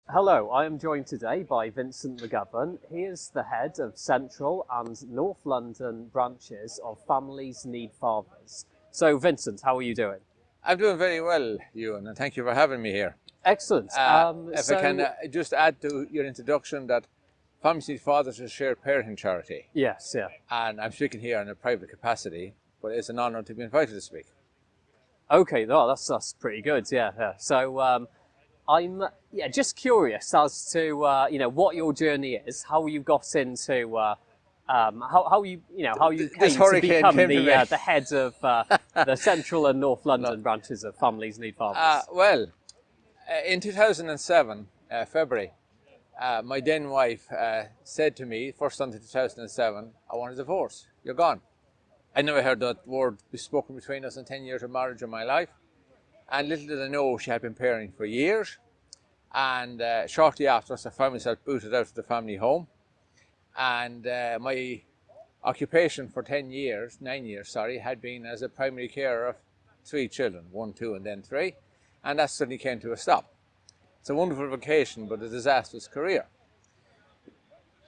Hello, I am joined today by Vincent McGovern. He is the head of Central and North London branches of Families Need Fathers. So, Vincent, how are you doing? I'm doing very well, Ewan, and thank you for having me here. Excellent. If I can just add to your introduction that Families Need Fathers is a shared parenting charity, Yes, yeah. and I'm speaking here in a private capacity, but it's an honour to be invited to speak. Okay, no, that's pretty good. Yeah, yeah. So, I'm just curious as to what your journey is, how you got into how you This came to hurricane become came to me. the head of the Central and North No. London branches of Families Need Fathers. Well, in 2007, February, my then wife said to me, first on to 2007, I want a divorce. You're gone. I never heard that word be spoken between us in 10 years of marriage in my life. And little did I know she had been parenting for years. And shortly after, I found myself booted out of the family home. And my occupation for 9 years, had been as a primary carer of 3 children, 1, 2, and then 3. And that suddenly came to a stop. It's a wonderful vocation, but a disastrous career.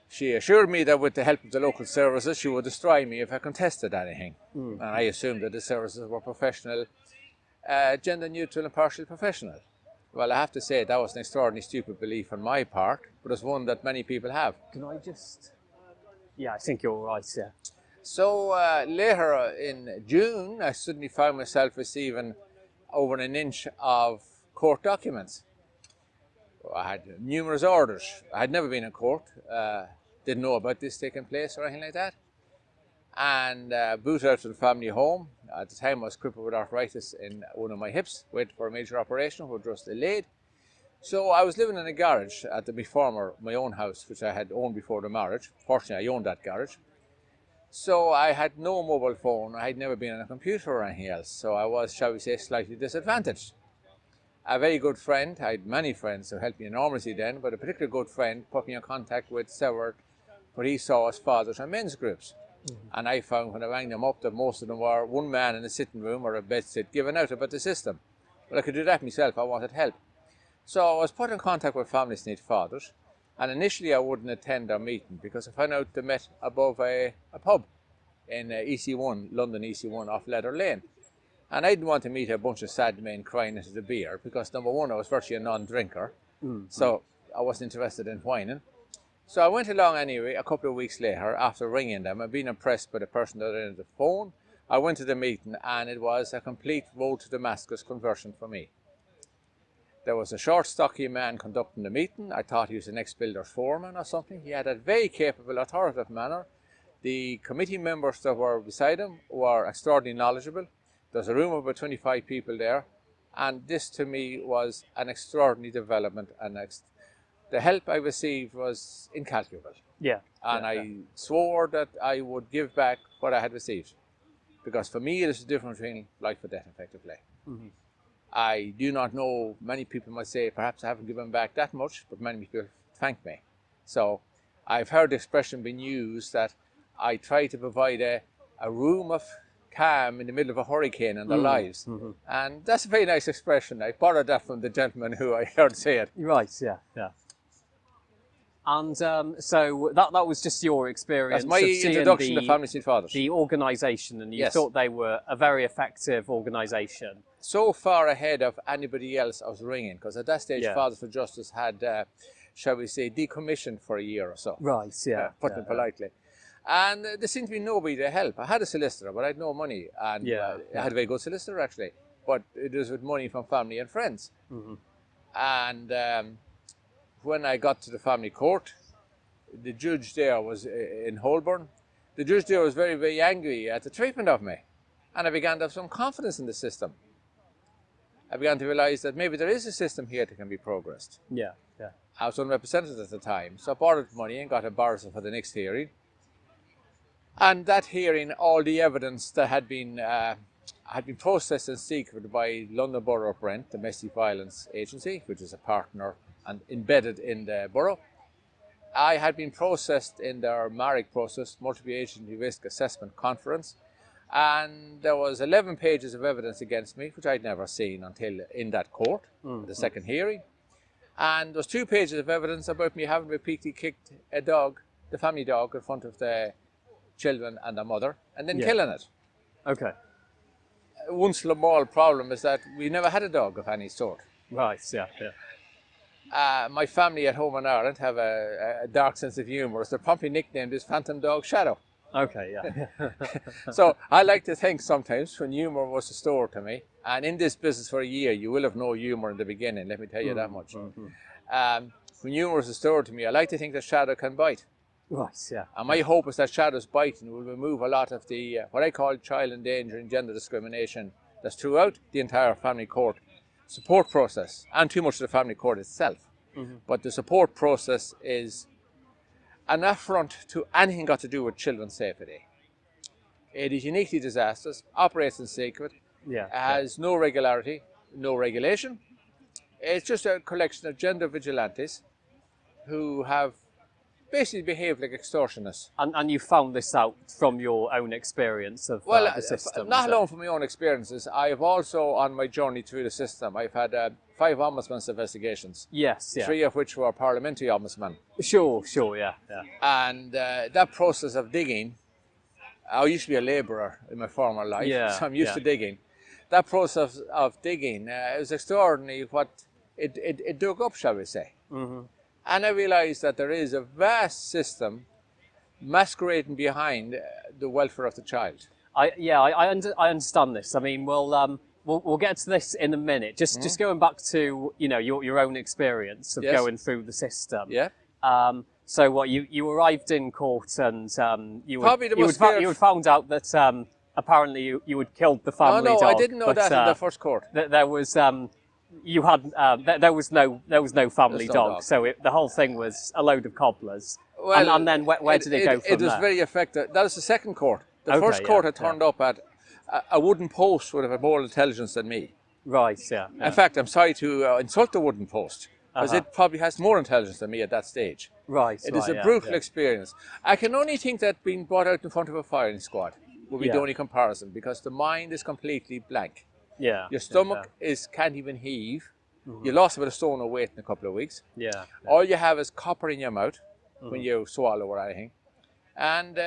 She assured me that with the help of the local services, she would destroy me if I contested anything. And I assumed that the services were professional, gender neutral and partially professional. Well, I have to say that was an extraordinarily stupid belief on my part, but it's one that many people have. Can I just? Yeah, I think you're right. Yeah. So later in June, I suddenly found myself receiving over an inch of court documents. I had numerous orders. I had never been in court, didn't know about this taking place or anything like that. And booted out of the family home. At the time I was crippled with arthritis in one of my hips, waiting for a major operation, which was delayed. So I was living in a garage at my own house, which I had owned before the marriage. Fortunately, I owned that garage. So I had no mobile phone. I had never been on a computer or anything else. So I was, shall we say, slightly disadvantaged. A very good friend, I had many friends who helped me enormously then, but a particular good friend put me in contact with several what he saw as fathers and men's groups. And I found when I rang them up that most of them were one man in a sitting room or a bedsit giving out about the system. But I could do that myself, I wanted help. So I was put in contact with Families Need Fathers, and initially I wouldn't attend their meeting because I found out they met above a pub in EC1, London EC1 off Leather Lane. And I didn't want to meet a bunch of sad men crying into the beer because number one, I was virtually a non-drinker, so I wasn't interested in whining. So I went along anyway a couple of weeks later after ringing them and being impressed by the person that ended the phone. I went to the meeting and it was a complete road to Damascus conversion for me. There was a short, stocky man conducting the meeting. I thought he was an ex-builder's foreman or something. He had a very capable, authoritative manner. The committee members that were beside him were extraordinarily knowledgeable. There's a room of about 25 people there, and this to me was an extraordinary development, and the help I received was incalculable. Yeah. And I swore that I would give back what I had received, because for me it is the difference between life and death, effectively. I do not know, many people might say perhaps I haven't given back that much, but many people thank me. So I've heard the expression being used that I try to provide a room of calm in the middle of a hurricane in their lives. And that's a very nice expression. I borrowed that from the gentleman who I heard say it. Right. Yeah. Yeah. And so that was just your experience. That's my introduction to Families Need Fathers. The organisation, and you thought they were a very effective organisation. So far ahead of anybody else I was ringing, because at that stage Fathers for Justice had, shall we say, decommissioned for a year or so. Right. Yeah. Putting it politely. And there seemed to be nobody to help. I had a solicitor, but I had no money. And I had a very good solicitor, actually. But it was with money from family and friends. And when I got to the family court, the judge there was in Holborn. The judge there was very, very angry at the treatment of me. And I began to have some confidence in the system. I began to realise that maybe there is a system here that can be progressed. Yeah, yeah. I was unrepresented at the time, so I borrowed money and got a barrister for the next hearing. And that hearing, all the evidence that had been processed in secret by London Borough of Brent, Domestic Violence Agency, which is a partner and embedded in the borough. I had been processed in their MARIC process, Multiple Agency Risk Assessment Conference, and there was 11 pages of evidence against me, which I'd never seen until in that court, the second hearing. And there's 2 pages of evidence about me having repeatedly kicked a dog, the family dog, in front of the children and the mother, and then killing it. Okay. One small problem is that we never had a dog of any sort. Right. Yeah. Yeah. My family at home in Ireland have a dark sense of humour, so they're promptly nicknamed as Phantom Dog Shadow. Okay. Yeah. So I like to think sometimes when humour was restored to me, and in this business for a year, you will have no humour in the beginning, let me tell you that much. When humour was restored to me, I like to think that Shadow can bite. Right. Yeah. And my hope is that Shadow's biting will remove a lot of the, what I call child endangering gender discrimination that's throughout the entire family court support process, and too much of the family court itself. But the support process is an affront to anything got to do with children's safety. It is uniquely disastrous, operates in secret, has no regularity, no regulation. It's just a collection of gender vigilantes who have basically behaved like extortionists. And you found this out from your own experience of the system? Not alone from my own experiences. I have also, on my journey through the system, I've had 5 ombudsman's investigations. Yes, yeah. 3 of which were parliamentary ombudsmen. Sure, yeah. And that process of digging, I used to be a labourer in my former life, so I'm used to digging. That process of digging, it was extraordinary what it dug up, shall we say. And I realised that there is a vast system masquerading behind the welfare of the child. I understand this. I mean, we'll get to this in a minute. Just going back to your own experience of going through the system. Yeah. So what you arrived in court and you had found out that apparently you had killed the family dog. No, I didn't know that in the first court. There was there was no family dog, so the whole thing was a load of cobblers. Well, and then where did it go from there? It was very effective. That was the second court. The first court had turned up at a wooden post would have had more intelligence than me. Right, yeah. In fact, I'm sorry to insult the wooden post, because it probably has more intelligence than me at that stage. Right. It is a brutal experience. I can only think that being brought out in front of a firing squad will be the only comparison, because the mind is completely blank. Yeah. Your stomach can't even heave. You lost about a stone of weight in a couple of weeks. Yeah. All you have is copper in your mouth when you swallow or anything. And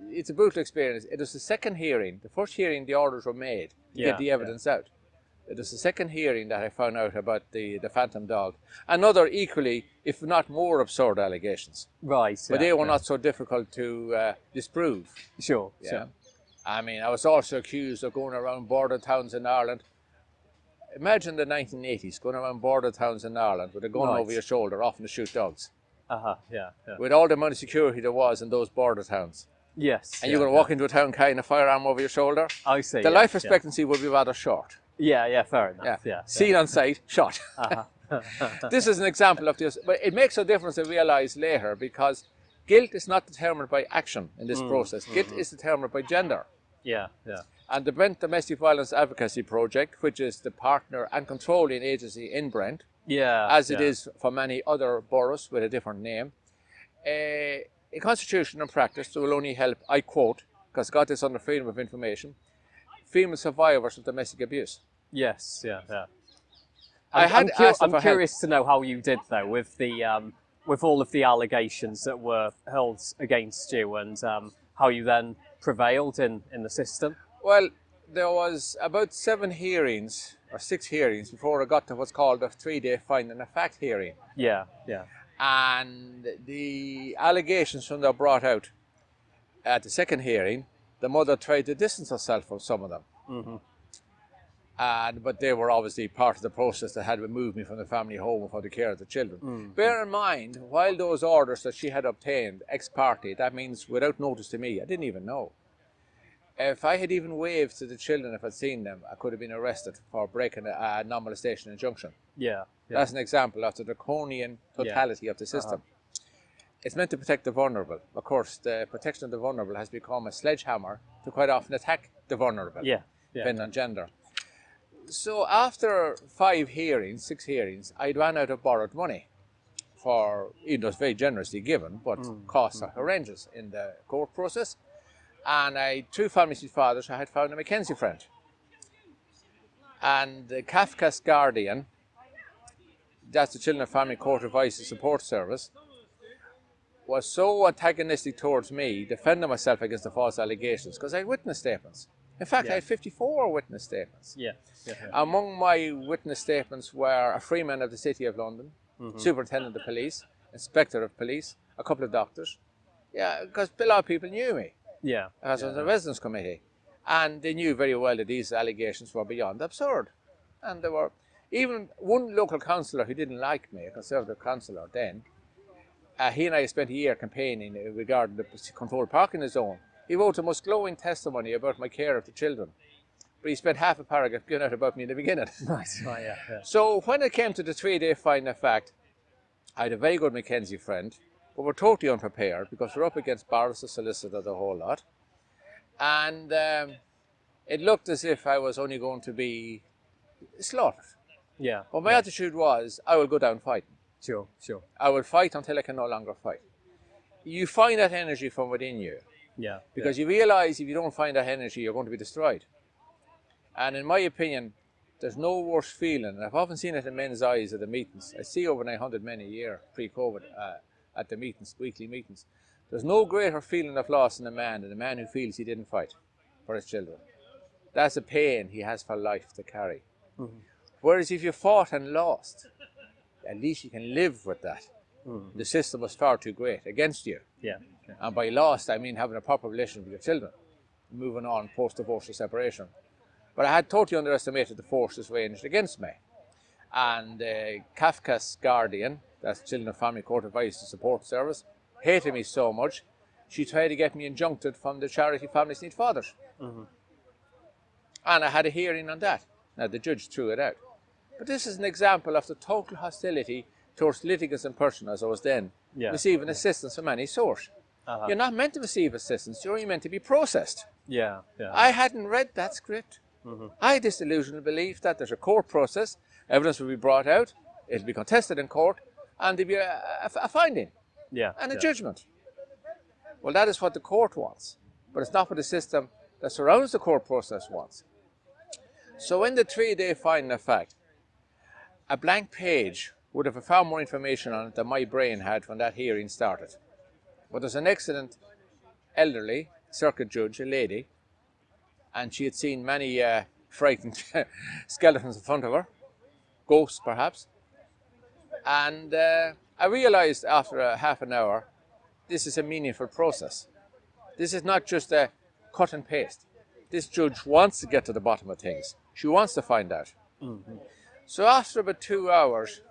it's a brutal experience. It was the second hearing. The first hearing, the orders were made to get the evidence out. It was the second hearing that I found out about the phantom dog. Another equally, if not more, absurd allegations. Right. But they were not so difficult to disprove. Sure. I mean, I was also accused of going around border towns in Ireland. Imagine the 1980s, going around border towns in Ireland with a gun over your shoulder, often to shoot dogs. With all the amount of security there was in those border towns. Yes. And you're going to walk into a town carrying a firearm over your shoulder. I see. The life expectancy would be rather short. Yeah, fair enough. Seen on sight, shot. This is an example of this. But it makes a difference to realise later, because guilt is not determined by action in this process. Guilt is determined by gender. Yeah. And the Brent Domestic Violence Advocacy Project, which is the partner and controlling agency in Brent, as it is for many other boroughs with a different name, a constitution and practice that will only help, I quote, because I got this under Freedom of Information, female survivors of domestic abuse. Yes, I'm curious to know how you did though with all of the allegations that were hurled against you, and how you then prevailed in the system. Well, there was about 7 hearings or 6 hearings before I got to what's called a 3-day finding of fact hearing. Yeah. And the allegations when they were brought out at the second hearing, the mother tried to distance herself from some of them. But they were obviously part of the process that had removed me from the family home for the care of the children. Bear in mind, while those orders that she had obtained ex parte, that means without notice to me, I didn't even know. If I had even waved to the children, if I'd seen them, I could have been arrested for breaking a non-molestation injunction. Yeah. That's an example of the draconian totality of the system. It's meant to protect the vulnerable. Of course, the protection of the vulnerable has become a sledgehammer to quite often attack the vulnerable, depending on gender. So after 6 hearings, I'd ran out of borrowed money for, even though it's very generously given, but costs are horrendous in the court process. And through family fathers, I had found a Mackenzie friend. And Kafka's guardian that's the Children and Family Court Advice and Support Service, was so antagonistic towards me, defending myself against the false allegations, because I had witness statements. In fact, I had 54 witness statements. Yeah. Among my witness statements were a freeman of the City of London, superintendent of police, inspector of police, a couple of doctors. Yeah, because a lot of people knew me. Yeah. I was on the residence committee, and they knew very well that these allegations were beyond absurd. And there were even one local councillor who didn't like me, a Conservative councillor then. He and I spent a year campaigning regarding the controlled parking zone. He wrote the most glowing testimony about my care of the children. But he spent half a paragraph giving out about me in the beginning. Right. Yeah. So when it came to the 3-day finding of fact, I had a very good Mackenzie friend, but we're totally unprepared because we're up against barrister, solicitor, the whole lot. And it looked as if I was only going to be slaughtered. Yeah. But my attitude was, I will go down fighting. Sure. I will fight until I can no longer fight. You find that energy from within you. Yeah. Because you realise if you don't find that energy, you're going to be destroyed. And in my opinion, there's no worse feeling, and I've often seen it in men's eyes at the meetings. I see over 900 men a year pre-COVID at the meetings, weekly meetings. There's no greater feeling of loss in a man than a man who feels he didn't fight for his children. That's a pain he has for life to carry. Whereas if you fought and lost, at least you can live with that. The system was far too great against you. Yeah. And by lost, I mean having a proper relationship with your children, moving on post-divorce or separation. But I had totally underestimated the forces ranged against me. And Kafka's guardian, that's Children and Family Court Advice and Support Service, hated me so much, she tried to get me injuncted from the charity Families Need Fathers. And I had a hearing on that. Now, the judge threw it out. But this is an example of the total hostility towards litigants in person, as I was then, receiving assistance from any source. You're not meant to receive assistance, you're only meant to be processed. Yeah. I hadn't read that script. I had this delusional belief that there's a court process, evidence will be brought out, it'll be contested in court, and there'll be a finding and a judgment. Well, that is what the court wants, but it's not what the system that surrounds the court process wants. So in the 3-day finding of fact, a blank page would have far more information on it than my brain had when that hearing started. But there's an excellent elderly circuit judge, a lady, and she had seen many frightened skeletons in front of her, ghosts perhaps. And I realised after a half an hour, this is a meaningful process. This is not just a cut and paste. This judge wants to get to the bottom of things. She wants to find out. So after about 2 hours,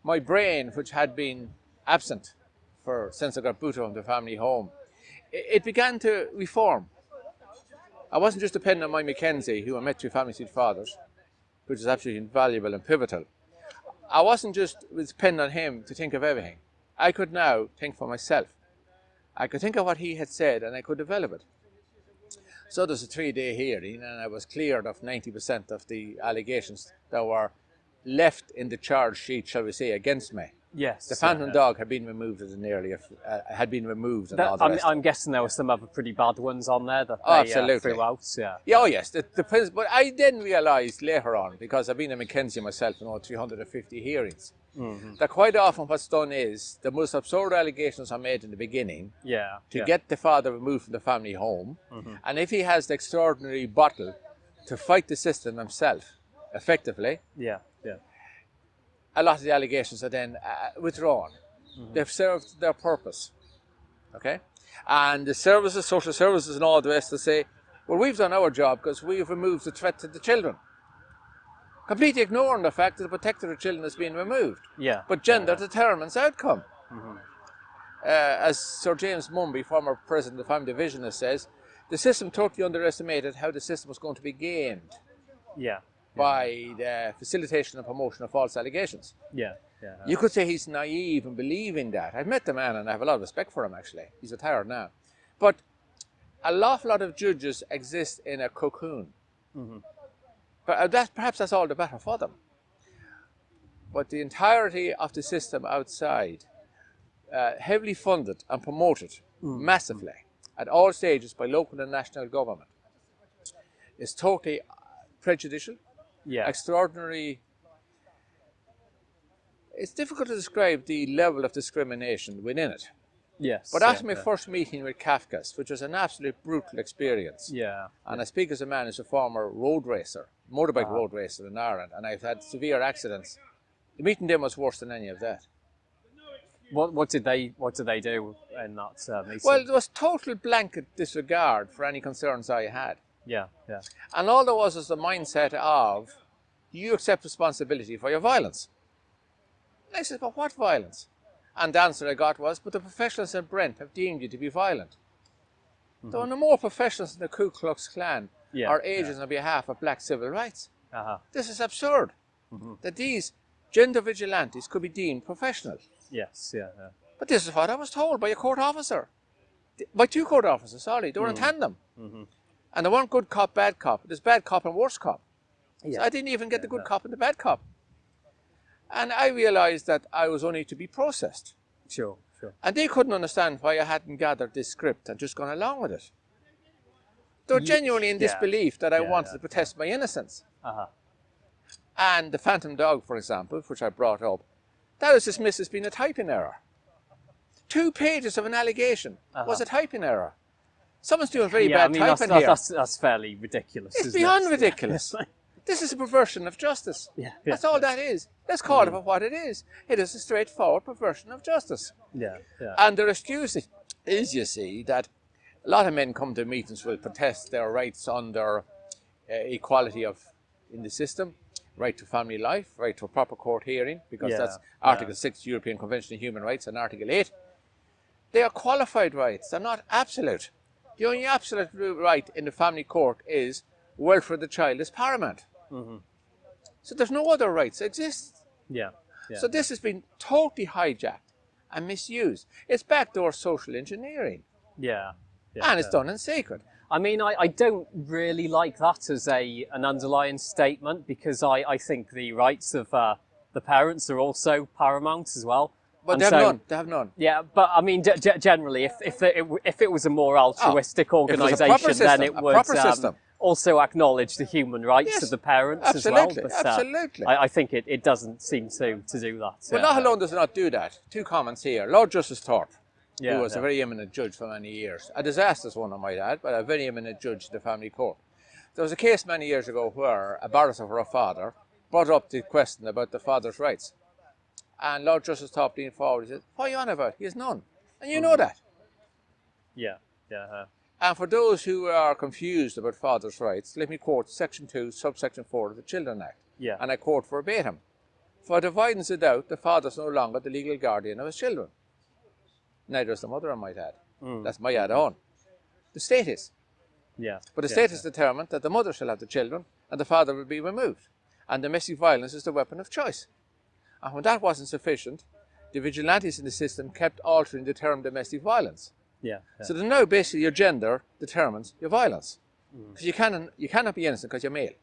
my brain, which had been absent since I got booted from the family home, it began to reform. I wasn't just depending on my Mackenzie, who I met through Family Need Fathers, which is absolutely invaluable and pivotal. I wasn't just depending on him to think of everything. I could now think for myself. I could think of what he had said and I could develop it. So there's a 3-day hearing and I was cleared of 90% of the allegations that were left in the charge sheet, shall we say, against me. Yes. The phantom dog had been removed as an earlier, had been removed and all the rest. I'm guessing there were some other pretty bad ones on there that absolutely. threw out. Oh yes, but I then realised later on, because I've been a Mackenzie myself in all 350 hearings, that quite often what's done is the most absurd allegations are made in the beginning to get the father removed from the family home, and if he has the extraordinary bottle to fight the system himself effectively, a lot of the allegations are then withdrawn. They've served their purpose, okay? And the services, social services and all the rest, to say, well, we've done our job because we've removed the threat to the children. Completely ignoring the fact that the protector of children is being removed. But gender determines outcome. As Sir James Mumby, former president of the Family Divisionist, says, the system totally underestimated how the system was going to be gamed. By the facilitation and promotion of false allegations. You could say he's naive in believing that. I've met the man and I have a lot of respect for him actually. He's retired now. But a lot of judges exist in a cocoon. But perhaps that's all the better for them. But the entirety of the system outside, heavily funded and promoted massively at all stages by local and national government, is totally prejudicial. Extraordinary it's difficult to describe the level of discrimination within it. Yes. But after my first meeting with Kafkas, which was an absolute brutal experience, and I speak as a man who's a former road racer, motorbike road racer in Ireland, and I've had severe accidents, the meeting them was worse than any of that. What did they do in that meeting? Well, there was total blanket disregard for any concerns I had. Yeah. And all there was the mindset of, you accept responsibility for your violence. And I said, but what violence? And the answer I got was, but the professionals in Brent have deemed you to be violent. There were no more professionals in the Ku Klux Klan or agents on behalf of black civil rights. This is absurd, that these gender vigilantes could be deemed professional. Yes, But this is what I was told by a court officer. By two court officers, sorry. They were in tandem. And there weren't good cop, bad cop. There's bad cop and worse cop. So I didn't even get the good cop and the bad cop. And I realised that I was only to be processed. Sure. And they couldn't understand why I hadn't gathered this script and just gone along with it. They were genuinely in disbelief that I wanted to protest my innocence. And the phantom dog, for example, which I brought up, that was dismissed as being a typing error. 2 pages of an allegation was a typing error. Someone's doing very bad typing here. That's fairly ridiculous. It's beyond ridiculous. This is a perversion of justice. That's all that is. Let's call it for what it is. It is a straightforward perversion of justice. And their excuse is, you see, that a lot of men come to meetings will protest their rights under equality in the system, right to family life, right to a proper court hearing, because that's Article 6 European Convention on Human Rights and Article 8. They are qualified rights. They're not absolute. The only absolute right in the family court is welfare of the child is paramount. So there's no other rights that exist. So this has been totally hijacked and misused. It's backdoor social engineering. And it's done in secret. I mean, I don't really like that as an underlying statement, because I think the rights of the parents are also paramount as well. But they have none. They have none. Yeah, but I mean, generally, if it was a more altruistic organisation, then it would also acknowledge the human rights of the parents as well. But, absolutely. I think it doesn't seem to do that. Well, not alone does it not do that. 2 comments here. Lord Justice Thorpe, who was a very eminent judge for many years, a disastrous one I might add, but a very eminent judge in the family court. There was a case many years ago where a barrister for a father brought up the question about the father's rights. And Lord Justice Thorpe leaned forward, he said, what are you on about? He has none. And you know that. And for those who are confused about father's rights, let me quote Section 2, Subsection 4 of the Children Act. And I quote verbatim. For the avoidance of doubt, the father is no longer the legal guardian of his children. Neither is the mother, I might add. That's my add-on. The state is. But the state has determined that the mother shall have the children and the father will be removed. And domestic violence is the weapon of choice. And when that wasn't sufficient, the vigilantes in the system kept altering the term domestic violence. So now basically your gender determines your violence. Because you cannot be innocent because you're male.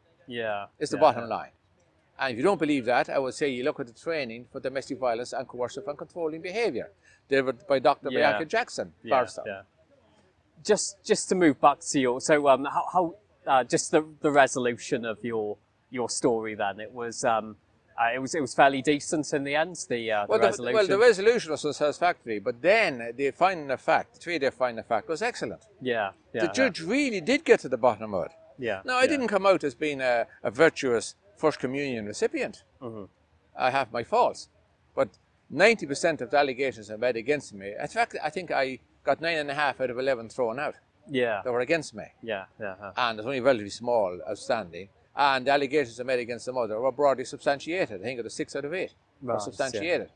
It's the bottom line. And if you don't believe that, I would say you look at the training for domestic violence and coercive and controlling behaviour delivered by Dr. Bianca Jackson, barrister. Just to move back to your, so how just the resolution of your story then, it was fairly decent in the end, the resolution. Well, the resolution was satisfactory, but then the finding of fact, the 3-day finding of fact was excellent. The judge really did get to the bottom of it. Now, I didn't come out as being a virtuous First Communion recipient. I have my faults, but 90% of the allegations I made against me, in fact, I think I got 9.5 out of 11 thrown out. That were against me. And there's only relatively small outstanding. And the allegations I made against the mother were broadly substantiated. I think it was 6 out of 8 were substantiated.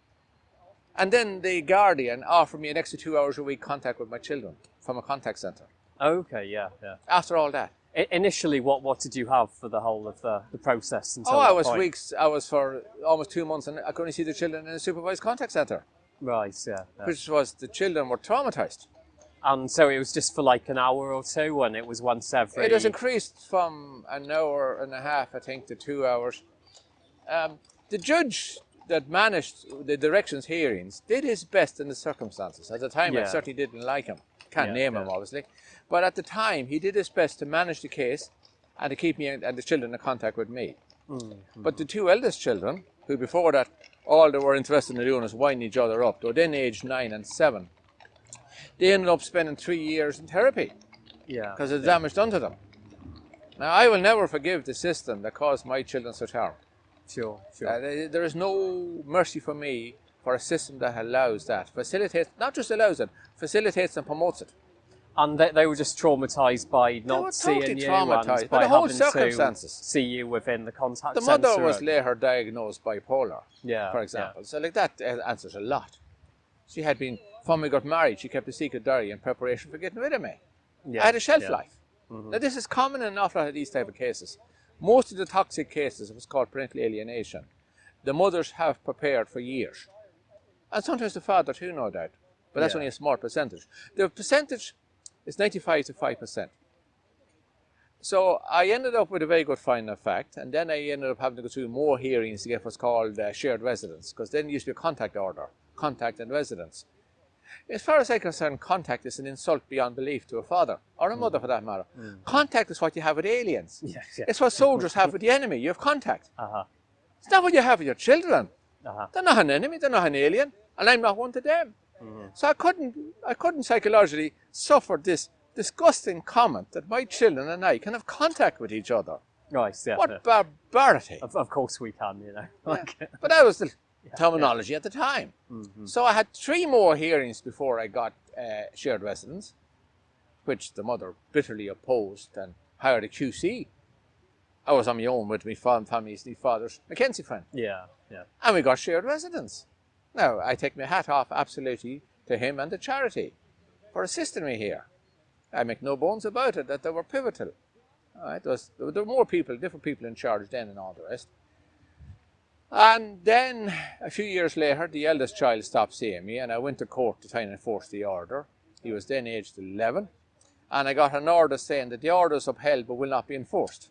And then the Guardian offered me an extra 2 hours a week contact with my children from a contact centre. After all that. Initially, what did you have for the whole of the process until I was weeks. I was for almost 2 months, and I could only see the children in a supervised contact centre. Which was, the children were traumatised. And so it was just for like an hour or two, and it was once every... It was increased from an hour and a half, I think, to 2 hours. The judge that managed the directions hearings did his best in the circumstances. At the time, I certainly didn't like him. Can't name him, obviously. But at the time, he did his best to manage the case and to keep me and the children in contact with me. But the 2 eldest children, who before that all they were interested in doing was winding each other up. They were then aged 9 and 7. They ended up spending 3 years in therapy because of the damage done to them. Now, I will never forgive the system that caused my children such harm. Sure. There is no mercy for me for a system that allows that, facilitates, not just allows it, facilitates and promotes it. And they were just traumatised by not seeing totally you traumatized and by by the whole having circumstances. to see you within the contact The centre. mother was later diagnosed bipolar, Yeah, for example. So like that answers a lot. She had been, from we got married, she kept a secret diary in preparation for getting rid of me. I had a shelf life. Now this is common in an awful lot of these type of cases. Most of the toxic cases, what's called parental alienation, the mothers have prepared for years. And sometimes the father too, no doubt. But that's only a small percentage. The percentage is 95 to 5%. So I ended up with a very good finding of fact, and then I ended up having to go through more hearings to get what's called shared residence, because then it used to be a contact order, contact and residence. As far as I'm concerned, contact is an insult beyond belief to a father, or a mother for that matter. Contact is what you have with aliens. It's what soldiers have with the enemy. You have contact. It's not what you have with your children. They're not an enemy, they're not an alien, and I'm not one to them. So I couldn't psychologically suffer this disgusting comment that my children and I can have contact with each other. Right, yeah. What barbarity. Of course we can, you know. But that was the terminology at the time. So I had 3 more hearings before I got shared residence, which the mother bitterly opposed and hired a QC. I was on my own with my family's father's Mackenzie friend. Yeah. And we got shared residence. Now, I take my hat off absolutely to him and the charity for assisting me here. I make no bones about it that they were pivotal. There were more people, different people in charge then and all the rest. And then, a few years later, the eldest child stopped seeing me, and I went to court to try and enforce the order. He was then aged 11, and I got an order saying that the order is upheld but will not be enforced.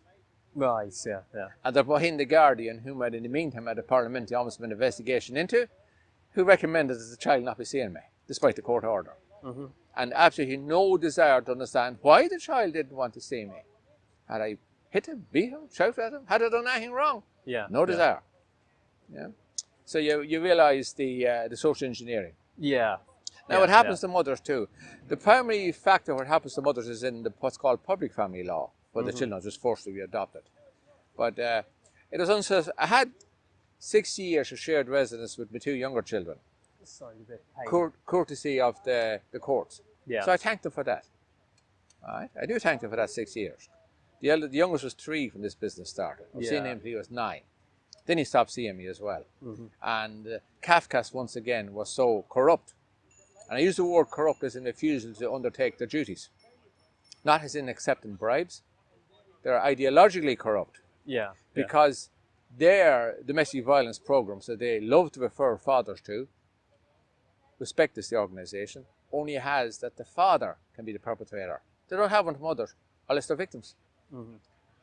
Right, yeah. And they're behind the Guardian, whom in the meantime had a parliamentary ombudsman investigation into, who recommended that the child not be seeing me, despite the court order. And absolutely no desire to understand why the child didn't want to see me. Had I hit him, beat him, shouted at him? Had I done anything wrong? No desire. So you realise the social engineering. Now it happens to mothers too. The primary factor what happens to mothers is in what's called public family law, where the children are just forced to be adopted. But it was unsuccessful. I had 6 years of shared residence with my 2 younger children. Sorry, a bit Courtesy of the courts. So I thank them for that. Right? I do thank them for that 6 years. The youngest was 3 when this business started. I've seen him until he was 9. Then he stopped seeing me as well. And Kafka's, once again, was so corrupt. And I use the word corrupt as in refusal to undertake their duties. Not as in accepting bribes. They're ideologically corrupt. Because their domestic violence programs that they love to refer fathers to, Respect is the organisation, only has that the father can be the perpetrator. They don't have one mothers, unless they're victims.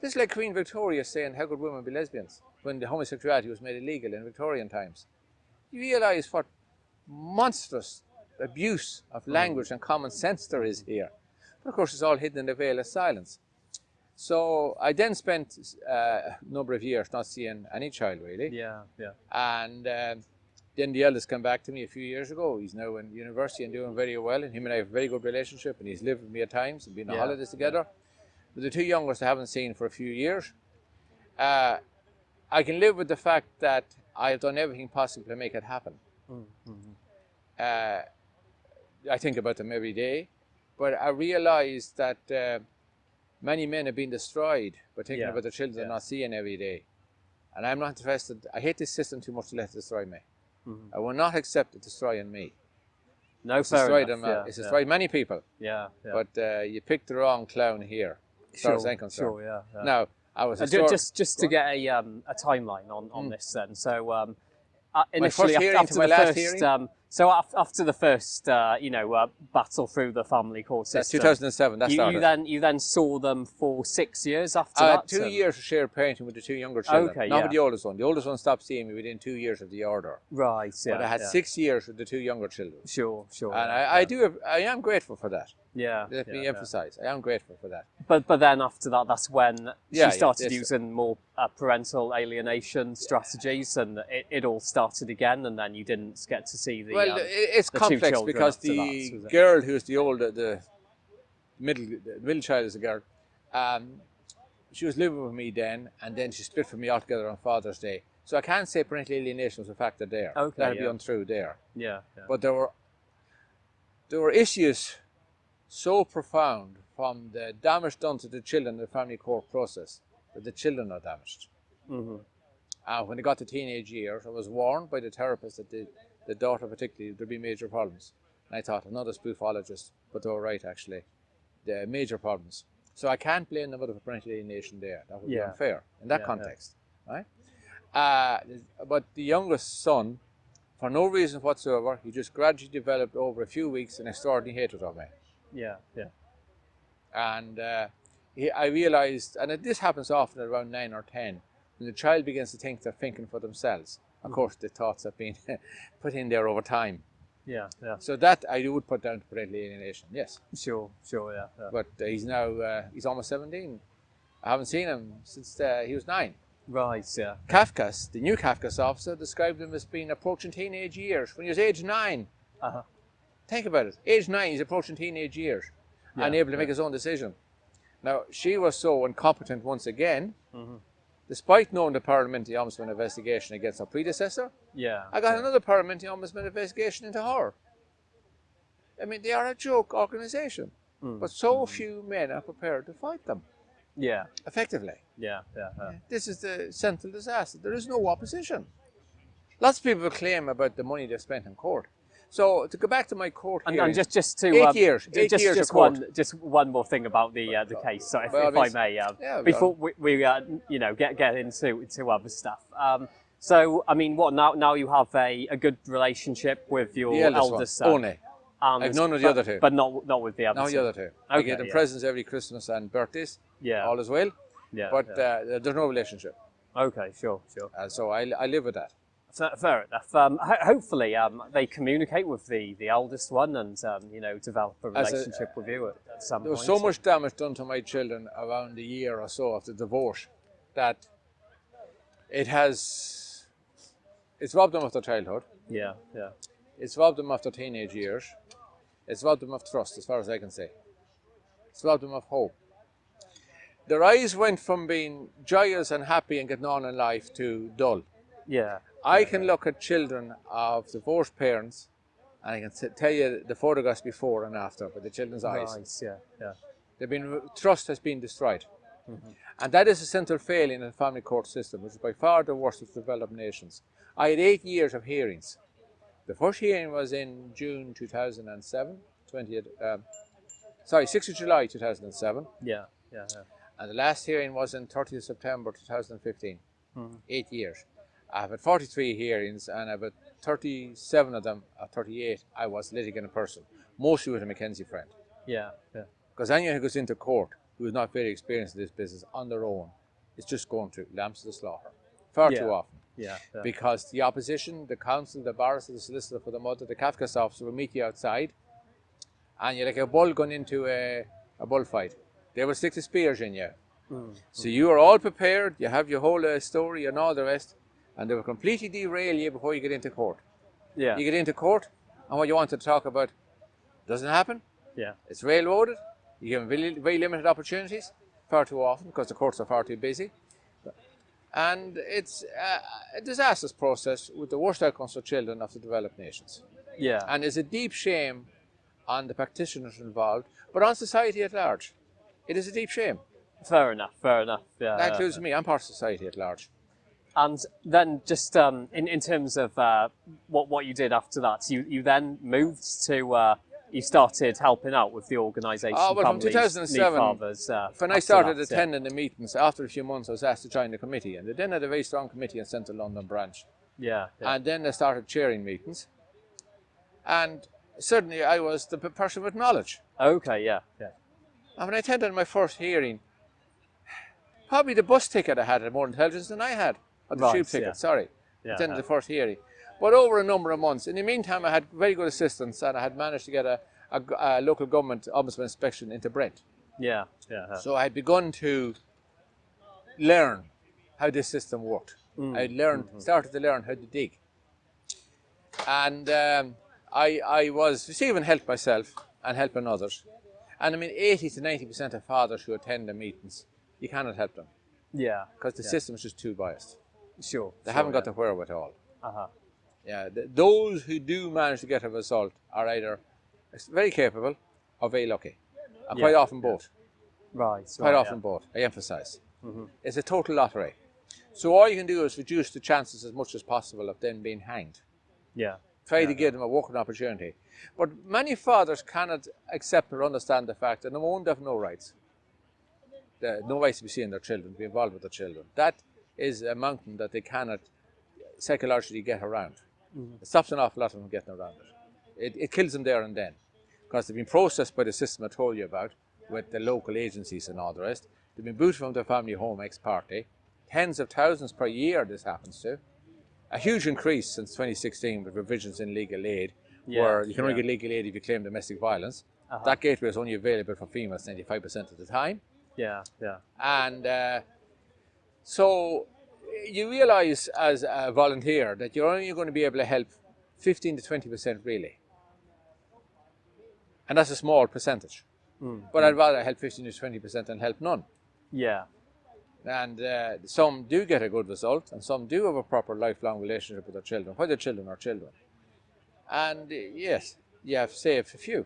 This is like Queen Victoria saying, how could women be lesbians, when the homosexuality was made illegal in Victorian times. You realise what monstrous abuse of language and common sense there is here. But of course it's all hidden in the veil of silence. So I then spent a number of years not seeing any child really. And then the eldest came back to me a few years ago. He's now in university and doing very well, and him and I have a very good relationship, and he's lived with me at times and been on holidays together. But the 2 youngest I haven't seen for a few years. I can live with the fact that I have done everything possible to make it happen. I think about them every day, but I realise that many men have been destroyed by thinking about their children not seeing every day. And I'm not interested. I hate this system too much to let it destroy me. I will not accept it destroying me. No, fair enough. It's destroyed many people. But you picked the wrong clown here, as far as I'm concerned. Now, I was just to get a timeline on this then. So initially, after my last hearing? So after the first, battle through the family court system, that's 2007. That started. You then saw them for 6 years after that. 2 years of shared parenting with the 2 younger children. Not with the oldest one. The oldest one stopped seeing me within 2 years of the order. Right. But I had 6 years with the 2 younger children. Sure. And I am grateful for that. Yeah. Let me yeah. emphasize, I am grateful for that. But then after that, that's when Yeah, she started this- using more parental alienation strategies, and it all started again. And then you didn't get to see the Well, it's the two complex children because after that, the was it? girl who's the older, the middle child is a girl. She was living with me then, and then she split from me altogether on Father's Day. So I can't say parental alienation was a factor there. Okay, That'd be yeah. untrue there. Yeah. Yeah. But there were issues so profound from the damage done to the children in the family court process that the children are damaged. When they got to teenage years, I was warned by the therapist that the daughter particularly, there'd be major problems. And I thought, another spoofologist, but they were right actually. The major problems. So I can't blame the mother for parental alienation there. That would be unfair in that context, right? But the youngest son, for no reason whatsoever, he just gradually developed over a few weeks an extraordinary hatred of me. Yeah. Yeah. And I realized, and this happens often at around 9 or 10, when the child begins to think they're thinking for themselves. Of course, the thoughts have been put in there over time. Yeah. Yeah. So that I would put down to parental alienation, yes. Sure. Yeah. Yeah. But he's now, he's almost 17. I haven't seen him since he was 9. Right. Yeah. Kafkas, the new Kafkas officer, described him as being approaching teenage years when he was age 9. Uh-huh. Think about it. Age 9, he's approaching teenage years and able to make his own decision. Now, she was so incompetent once again, despite knowing the parliamentary ombudsman investigation against her predecessor. Yeah. I got another parliamentary ombudsman investigation into her. I mean, they are a joke organisation, but so few men are prepared to fight them. Yeah. Effectively. Yeah. This is the central disaster. There is no opposition. Lots of people claim about the money they've spent in court. So to go back to my court hearing, And just to 8 years, of court. Just one more thing about the case. So if I may, before we get into other stuff. So I mean, what now you have a good relationship with your eldest son. Only. I've none of the other two. But not with the other two. Not the other two. I get them presents every Christmas and birthdays. Yeah. All is well. Yeah. But there's no relationship. Okay, sure. So I live with that. Fair enough. Hopefully, they communicate with the eldest one and develop a relationship with you at some point. There was so much damage done to my children around a year or so after divorce that it's robbed them of their childhood. Yeah. It's robbed them of their teenage years. It's robbed them of trust, as far as I can say. It's robbed them of hope. Their eyes went from being joyous and happy and getting on in life to dull. Yeah. I can look at children of divorced parents and I can tell you the photographs before and after with the children's eyes. Nice, yeah. Trust has been destroyed. And that is a central failing in the family court system, which is by far the worst of developed nations. I had 8 years of hearings. The first hearing was in June 2007, 6th of July 2007. Yeah. And the last hearing was in 30th September 2015. 8 years. I've had 43 hearings and about 37 of them, 38, I was litigant in person, mostly with a Mackenzie friend. Yeah. Because anyone who goes into court who is not very experienced in this business on their own is just going through lambs to the slaughter. Far too often. Yeah. Because the opposition, the counsel, the barrister, the solicitor for the mother, the Kafkas officer will meet you outside and you're like a bull going into a bullfight. They will stick the spears in you. So you are all prepared, you have your whole story and all the rest, and they will completely derail you before you get into court. Yeah. You get into court, and what you want to talk about doesn't happen. Yeah. It's railroaded. You give very, very limited opportunities, far too often, because the courts are far too busy. And it's a disastrous process with the worst outcomes for children of the developed nations. Yeah. And it's a deep shame on the practitioners involved, but on society at large. It is a deep shame. Fair enough. Yeah. That includes me. I'm part of society at large. And then just in terms of what you did after that, you then moved to, you started helping out with the organisation. Oh, well, from 2007, when I started attending the meetings, after a few months I was asked to join the committee, and they then had a very strong committee in Central London branch. Yeah. And then I started chairing meetings, and suddenly I was the person with knowledge. Okay, yeah. And when I attended my first hearing, probably the bus ticket I had more intelligence than I had. Or the tube ticket, sorry. Attended the first hearing. But over a number of months, in the meantime I had very good assistance and I had managed to get a a local government ombudsman inspection into Brent. Yeah, yeah. So I had begun to learn how this system worked. I started to learn how to dig. And I was receiving help myself and helping others. And I mean, 80 to 90% of fathers who attend the meetings, you cannot help them. Yeah. Because the system is just too biased. Sure. They haven't got the wherewithal. Uh-huh. Yeah, those who do manage to get a result are either very capable or very lucky. And quite often both. Right. Quite often both, I emphasize. It's a total lottery. So all you can do is reduce the chances as much as possible of them being hanged. Yeah. Try to give them a working opportunity. But many fathers cannot accept or understand the fact that number one, they have no rights. No rights to be seeing their children, to be involved with their children. That is a mountain that they cannot psychologically get around. It stops an awful lot of them getting around it. It kills them there and then. Because they've been processed by the system I told you about, with the local agencies and all the rest. They've been booted from their family home ex parte. Tens of thousands per year this happens to. A huge increase since 2016 with revisions in legal aid, where you can only get legal aid if you claim domestic violence. That gateway is only available for females 95% of the time. Yeah, yeah. And so you realise as a volunteer that you're only going to be able to help 15 to 20% really. And that's a small percentage. But I'd rather help 15 to 20% than help none. Yeah. And some do get a good result, and some do have a proper lifelong relationship with their children, whether children are children. And yes, you have saved a few.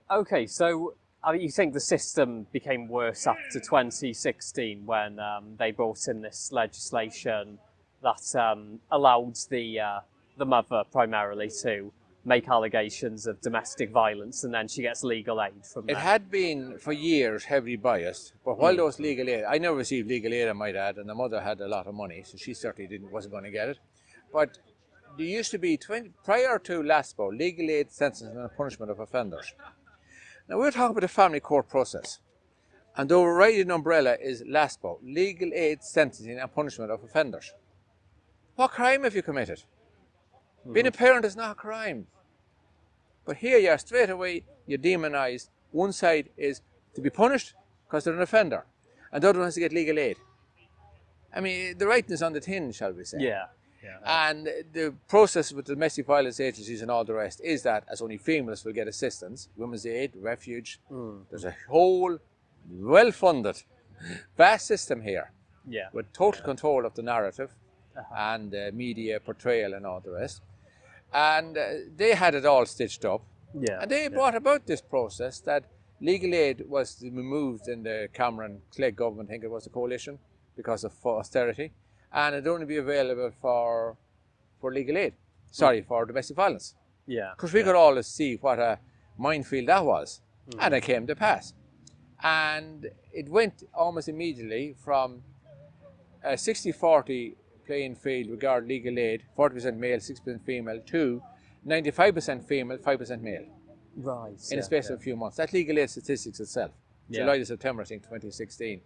Okay, so you think the system became worse after 2016 when they brought in this legislation that allowed the mother primarily to make allegations of domestic violence, and then she gets legal aid from It them. had been for years heavily biased, but while there was legal aid, I never received legal aid, I might add, and the mother had a lot of money, so she certainly wasn't going to get it. But there used to be, prior to LASPO, legal aid, sentencing and punishment of offenders. Now we're talking about the family court process, and the overriding umbrella is LASPO, legal aid, sentencing and punishment of offenders. What crime have you committed? Being a parent is not a crime. But here you are, straight away, you're demonised. One side is to be punished because they're an offender, and the other one has to get legal aid. I mean, the writing is on the tin, shall we say. Yeah. And the process with the domestic violence agencies and all the rest is that as only females will get assistance, women's aid, refuge, there's a whole well-funded, vast system here with total control of the narrative and media portrayal and all the rest. And they had it all stitched up. And they brought about this process that legal aid was removed in the Cameron-Clegg government, I think it was the coalition, because of austerity. And it'd only be available for legal aid. Sorry, for domestic violence. Because we could all see what a minefield that was. And it came to pass. And it went almost immediately from a 60-40 playing field regarding legal aid, 40% male, 6% female, to 95% female, 5% male. Right. In a space of a few months. That's legal aid statistics itself. July to September, I think, 2016.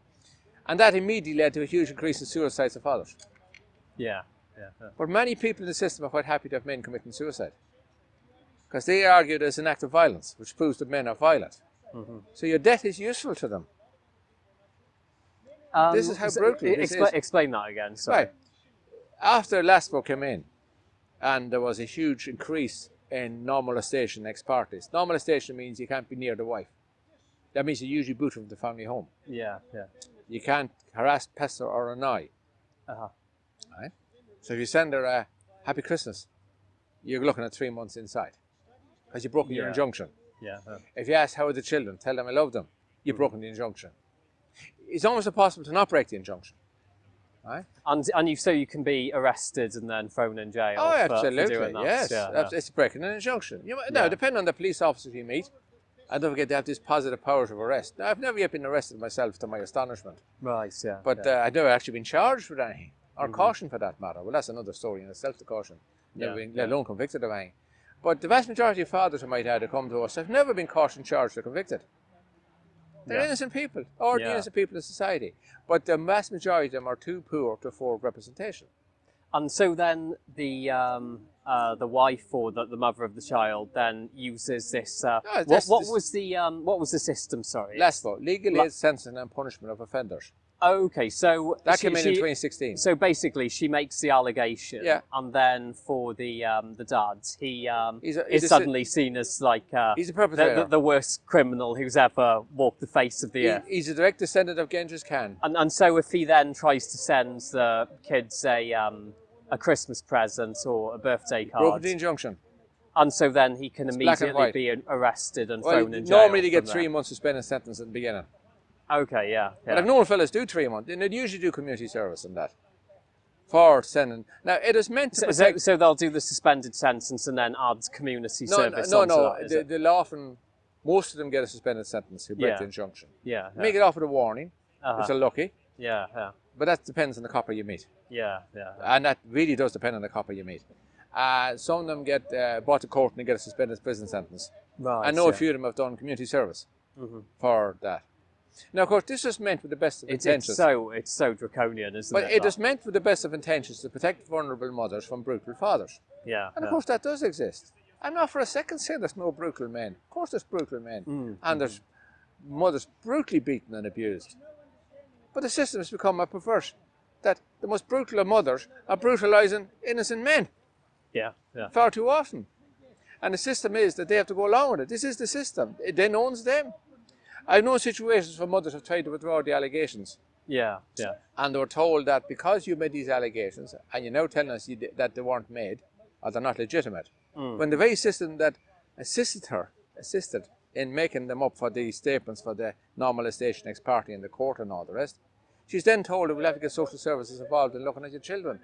And that immediately led to a huge increase in suicides of fathers. But many people in the system are quite happy to have men committing suicide. Because they argue there's an act of violence, which proves that men are violent. So your death is useful to them. This is how brutal this is. Explain that again, sorry. Right. After LASPO came in, and there was a huge increase in non molestation ex partes. Non molestation means you can't be near the wife. That means you usually boot from the family home. You can't harass, pester, or annoy. Right? So if you send her a happy Christmas, you're looking at 3 months inside. Because you've broken your injunction. If you ask how are the children, tell them I love them, you've broken the injunction. It's almost impossible to not break the injunction. Right? And so you can be arrested and then thrown in jail. Oh, absolutely, for doing that. Yes. It's breaking an injunction. Now, depending on the police officer you meet, and don't forget they have this positive powers of arrest. Now, I've never yet been arrested myself, to my astonishment. Right, But I've never actually been charged with anything, or cautioned for that matter. Well, that's another story in itself, the caution. Never been, let alone convicted of anything. But the vast majority of fathers who might have to come to us have never been cautioned, charged, or convicted. They're innocent people, or innocent people in society. But the vast majority of them are too poor to afford representation. And so then the the wife or the mother of the child then uses this. What was the system? Sorry, LASPO, Legal Aid, Sentencing and Punishment of Offenders. Okay, so that came in 2016. So basically, she makes the allegation, Yeah. and then for the dad, he He's is suddenly seen as like he's a perpetrator, the worst criminal who's ever walked the face of the earth. He's a direct descendant of Genghis Khan. And so if he then tries to send the kids a Christmas present or a birthday card, broken the injunction. And so then he can immediately be arrested and thrown in jail. Normally they get 3 months suspended sentence at the beginning. Okay, yeah. But I've known fellas do 3 months, and they usually do community service and that. For sending. Now, it is meant to protect... So they'll do the suspended sentence and then add community service onto that, they'll often... Most of them get a suspended sentence who break the injunction. Yeah. Make it off with a warning, if they're lucky. Yeah. But that depends on the copper you meet. Yeah. And that really does depend on the copper you meet. Some of them get brought to court and they get a suspended prison sentence. Right. I know a few of them have done community service for that. Now, of course, this is meant with the best of intentions. It's so draconian, isn't it? But it is meant with the best of intentions to protect vulnerable mothers from brutal fathers. Yeah. And of course, that does exist. I'm not for a second saying there's no brutal men. Of course, there's brutal men, and there's mothers brutally beaten and abused. But the system has become a perverse that the most brutal of mothers are brutalising innocent men. Yeah. Far too often. And the system is that they have to go along with it. This is the system. It then owns them. I've known situations where mothers have tried to withdraw the allegations. Yeah. And they were told that because you made these allegations and you're now telling us that they weren't made or they're not legitimate, when the very system that assisted in making them up for the statements for the normalisation ex parte in the court and all the rest, she's then told that we'll have to get social services involved in looking at your children.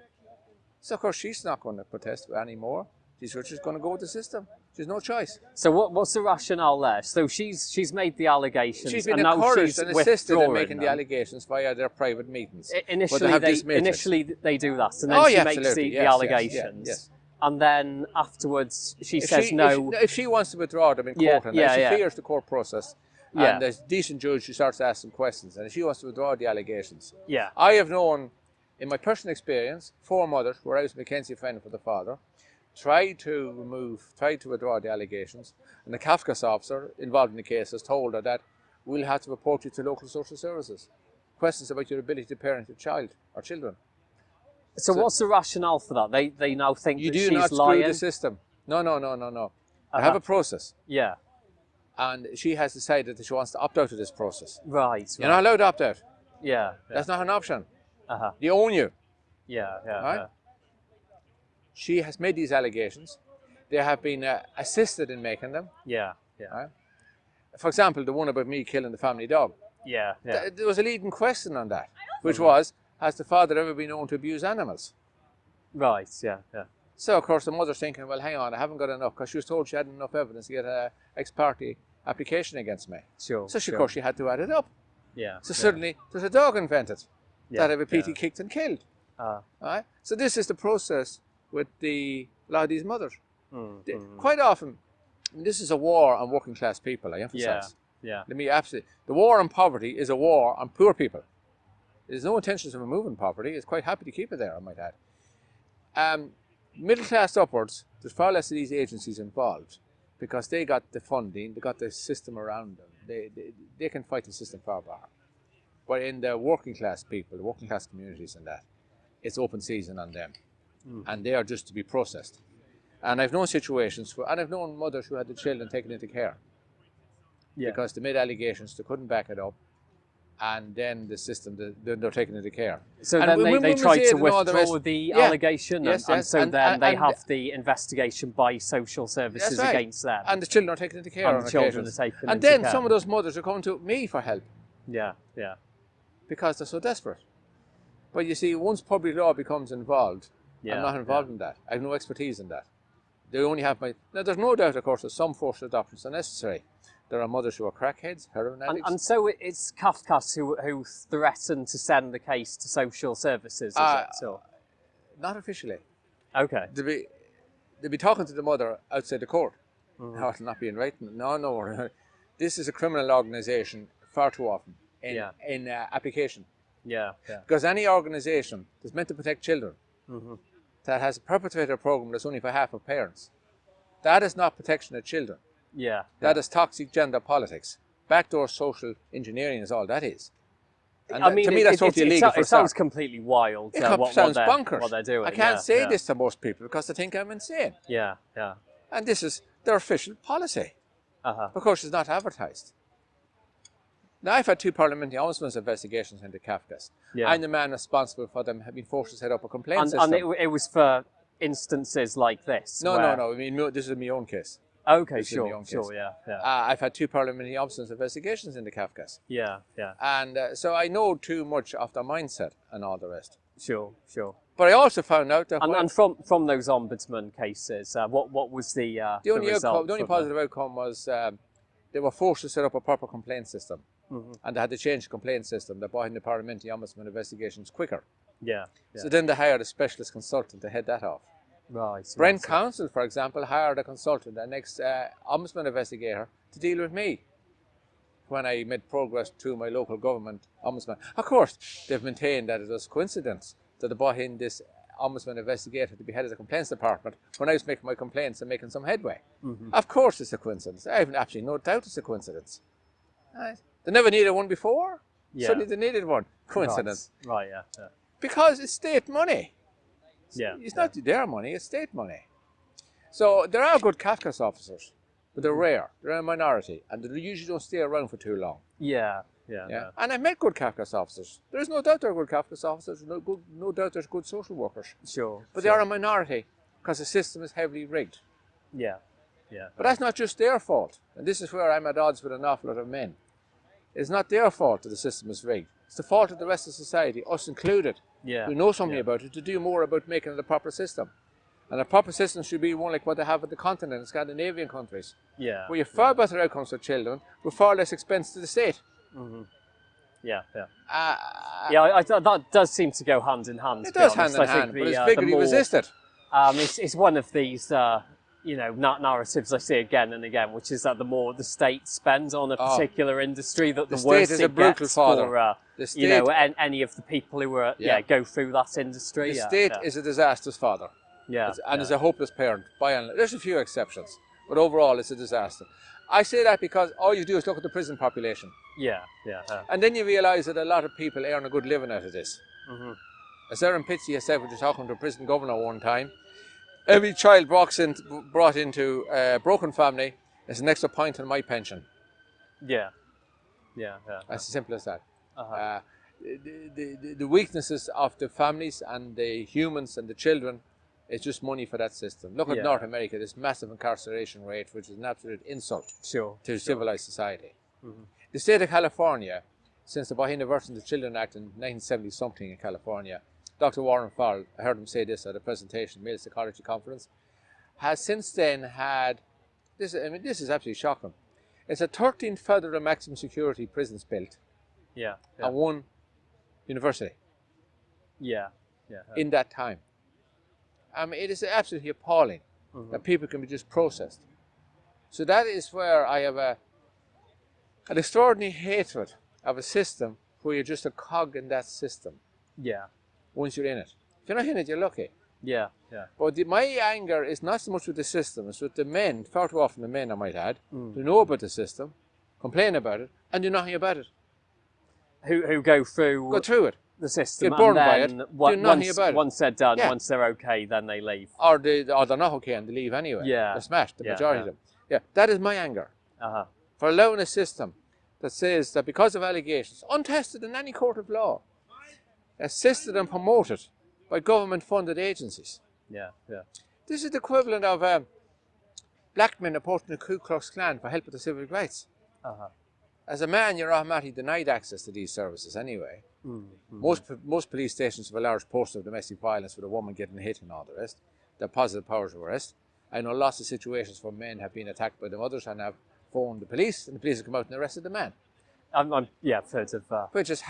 So of course she's not going to protest anymore. She's just going to go with the system. She's no choice. So what's the rationale there? So she's made the allegations. She's been and encouraged now and assisted in making the allegations via their private meetings. Initially they do that, and then she makes the allegations. Yes. And then afterwards she says no. If she wants to withdraw them in court, and she fears the court process, and as a decent judge, she starts to ask some questions, and if she wants to withdraw the allegations. Yeah. I have known, in my personal experience, 4 mothers, where I was Mackenzie friend for the father, tried to withdraw the allegations, and the Kafkas officer involved in the case has told her that we'll have to report you to local social services. Questions about your ability to parent your child or children. So what's the rationale for that? They now think that she's lying? You do not screw the system. No. I have a process. Yeah. And she has decided that she wants to opt out of this process. Right. You're not allowed to opt out. Yeah. That's not an option. They own you. Yeah. Right? She has made these allegations. They have been assisted in making them. Yeah. Right? For example, the one about me killing the family dog. Yeah. There was a leading question on that, which was, has the father ever been known to abuse animals? Right, yeah. So, of course, the mother's thinking, well, hang on, I haven't got enough, because she was told she hadn't enough evidence to get an ex parte application against me. Sure. So, of course, she had to add it up. Yeah. So, suddenly, there's a dog invented that I've repeatedly kicked and killed. Right? So, this is the process with a lot of these mothers. Quite often, this is a war on working class people, I emphasize. Yeah. The war on poverty is a war on poor people. There's no intentions of removing poverty. It's quite happy to keep it there, I might add. Middle class upwards, there's far less of these agencies involved because they got the funding, they got the system around them. They can fight the system far better. But in the working class people, the working class communities and that, it's open season on them. And they are just to be processed. And I've known situations and I've known mothers who had the children taken into care. Because they made allegations, they couldn't back it up. And then the system, they're taken into care. So then they tried to withdraw the allegation, and so then they have the investigation by social services against them. And the children are taken into care on occasions. And then some of those mothers are coming to me for help. Yeah. Because they're so desperate. But you see, once public law becomes involved, I'm not involved in that. I have no expertise in that. They only have my... Now, there's no doubt, of course, that some forced adoptions are necessary. There are mothers who are crackheads, heroin addicts. And so it's Kafkas who threatened to send the case to social services, is it? So? Not officially. Okay. They'll be talking to the mother outside the court. No, it'll not be in writing. No. This is a criminal organisation far too often in application. Yeah. Because any organisation that's meant to protect children that has a perpetrator program that's only for half of parents. That is not protection of children. Yeah. That is toxic gender politics. Backdoor social engineering is all that is. And I mean, to me, that's totally illegal. It sounds completely wild. It sounds bonkers. What they're doing. I can't say this to most people because they think I'm insane. Yeah, yeah. And this is their official policy. Because it's not advertised. Now, I've had 2 parliamentary ombudsman's investigations into Kafkas. Yeah. I'm the man responsible for them having been forced to set up a complaint system. And it was for instances like this? No. I mean, this is my own case. Okay, sure, yeah. I've had 2 parliamentary ombudsman's investigations into Kafkas. Yeah. And so I know too much of their mindset and all the rest. Sure. But I also found out that... And from those ombudsman cases, what was the result? The only positive outcome was they were forced to set up a proper complaint system. And they had to change the complaint system. They brought in the parliamentary ombudsman investigations quicker. Yeah. So then they hired a specialist consultant to head that off. Right. Brent Council, for example, hired a consultant, an ex-ombudsman investigator, to deal with me when I made progress to my local government ombudsman. Of course, they've maintained that it was coincidence that they brought in this ombudsman investigator to be head of the complaints department when I was making my complaints and making some headway. Of course it's a coincidence. I have absolutely no doubt it's a coincidence. Right. They never needed one before. Yeah. Suddenly they needed one. Coincidence. Right, yeah. Because it's state money. Yeah. It's not their money, it's state money. So there are good Kafkas officers, but they're rare. They're a minority, and they usually don't stay around for too long. Yeah. And I've met good Kafkas officers. There's no doubt they're good Kafkas officers. No doubt there's good social workers. Sure. But they are a minority because the system is heavily rigged. Yeah. But that's not just their fault. And this is where I'm at odds with an awful lot of men. It's not their fault that the system is rigged. It's the fault of the rest of society, us included, who know something about it, to do more about making it a proper system. And a proper system should be one like what they have at the continent in Scandinavian countries, where you have far better outcomes for children with far less expense to the state. Yeah. That does seem to go hand in hand. It does hand in hand, but it's vigorously resisted. It's one of these narratives I see again and again, which is that the more the state spends on a particular industry, that the worse it gets for any of the people who are go through that industry. The state is a disastrous father. Is a hopeless parent. By and large, there's a few exceptions, but overall it's a disaster. I say that because all you do is look at the prison population. And then you realise that a lot of people earn a good living out of this. As Aaron Pittsey has said, when he was talking to a prison governor one time, every child brought into a broken family is an extra point on my pension. That's as simple as that. The weaknesses of the families and the humans and the children is just money for that system. Look at North America, this massive incarceration rate, which is an absolute insult to civilized society. The state of California, since the Bahena version of the Children Act in 1970-something in California, Dr. Warren Farrell, I heard him say this at a presentation, Male Psychology Conference, has since then had, this is absolutely shocking. It's a 13 federal maximum security prisons built and 1 university in that time. I mean, it is absolutely appalling that people can be just processed. So that is where I have an extraordinary hatred of a system where you're just a cog in that system. Once you're in it. If you're not in it, you're lucky. But my anger is not so much with the system, it's with the men, far too often the men I might add, who know about the system, complain about it, and do nothing about it. Who go through it. The system, get burned by it, do nothing about it. Once they're done, once they're okay, then they leave. Or they're not okay and they leave anyway. They're smashed, the majority of them. That is my anger. For allowing a system that says that because of allegations, untested in any court of law, assisted and promoted by government-funded agencies. This is the equivalent of black men reporting the Ku Klux Klan for help with the civil rights. As a man, you're automatically denied access to these services anyway. Most police stations have a large poster of domestic violence with a woman getting hit and all the rest. They're positive powers of arrest. I know lots of situations where men have been attacked by their mothers and have phoned the police, and the police have come out and arrested the man. I've heard of which is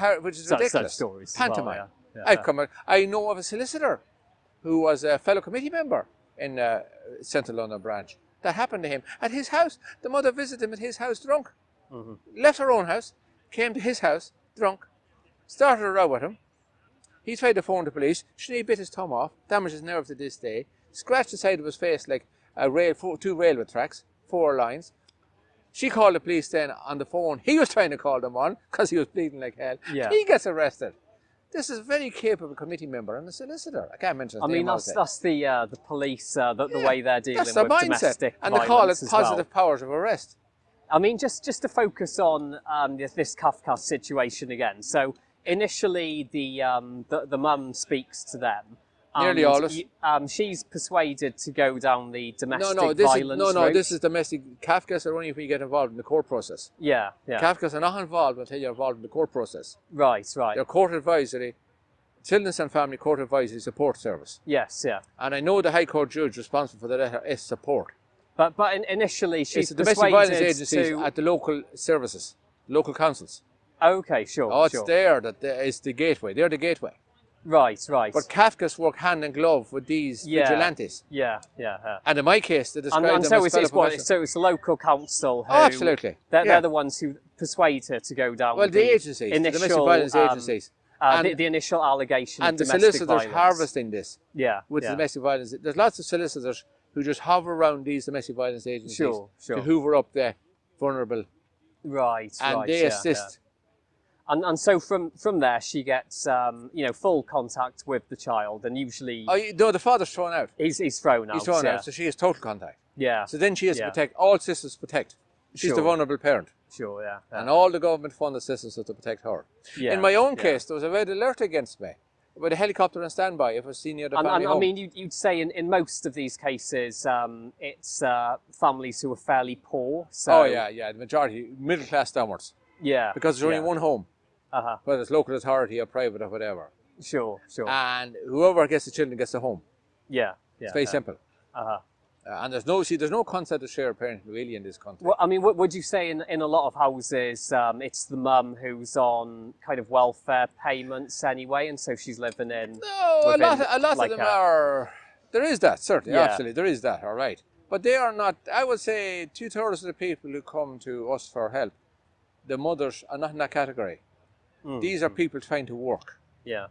ridiculous. Stories pantomime. Well, I know of a solicitor who was a fellow committee member in Central London branch. That happened to him at his house. The mother visited him at his house drunk. Left her own house, came to his house drunk, started a row with him, He tried to phone the police. Sinead bit his thumb off, damaged his nerve to this day, scratched the side of his face like two railway tracks, 4 lines. She called the police then on the phone. He was trying to call them on because he was bleeding like hell. Yeah. He gets arrested. This is a very capable committee member and a solicitor. I can't mention his name. That's the police, the way they're dealing that's with their mindset. domestic And they call it violence as positive well. powers of arrest. I mean, just to focus on this Kafka situation again. So initially, the mum speaks to them. Nearly all of us. She's persuaded to go down the domestic violence route. This is domestic. Kafkas are only if you get involved in the court process. Yeah. Kafkas are not involved until you're involved in the court process. Right. They're court advisory, Children's and Family Court Advisory Support Service. Yes, yeah. And I know the High Court judge responsible for the letter S support. But initially she's it's the domestic violence agencies to... at the local services, local councils. Okay, sure. Oh, it's there that is the gateway. They're the gateway. Right. But Kafkas work hand in glove with these vigilantes. Yeah. And in my case, they describe them so as so it's the local council who... Oh, absolutely. They're the ones who persuade her to go down the agencies, the domestic violence agencies. The initial allegation and of the domestic solicitors violence. harvesting this with yeah. domestic violence. There's lots of solicitors who just hover around these domestic violence agencies sure. to hoover up the vulnerable. Right. And they assist. Yeah. And so from there she gets full contact with the child, and usually no, the father's thrown out. He's thrown out. He's thrown out, so she has total contact. Yeah. So then she has to protect all sisters. Protect. She's the vulnerable parent. Sure, yeah. And all the government funded systems are to protect her. Yeah, in my own case, there was a red alert against me with a helicopter on standby if I was seen near the family home. I mean, you'd say in most of these cases, it's families who are fairly poor. So, the majority, middle class downwards. Yeah. Because there's only one home, whether it's local authority or private or whatever. Sure. And whoever gets the children gets the home. Yeah. It's very simple. And there's no concept of shared parenting really in this country. Well, I mean, would you say in a lot of houses, it's the mum who's on kind of welfare payments anyway, and so she's living in... No, a lot of them are... There is that, certainly, absolutely, there is that, all right. But they are not, I would say 2/3 of the people who come to us for help, the mothers are not in that category. These are people trying to work. Yeah.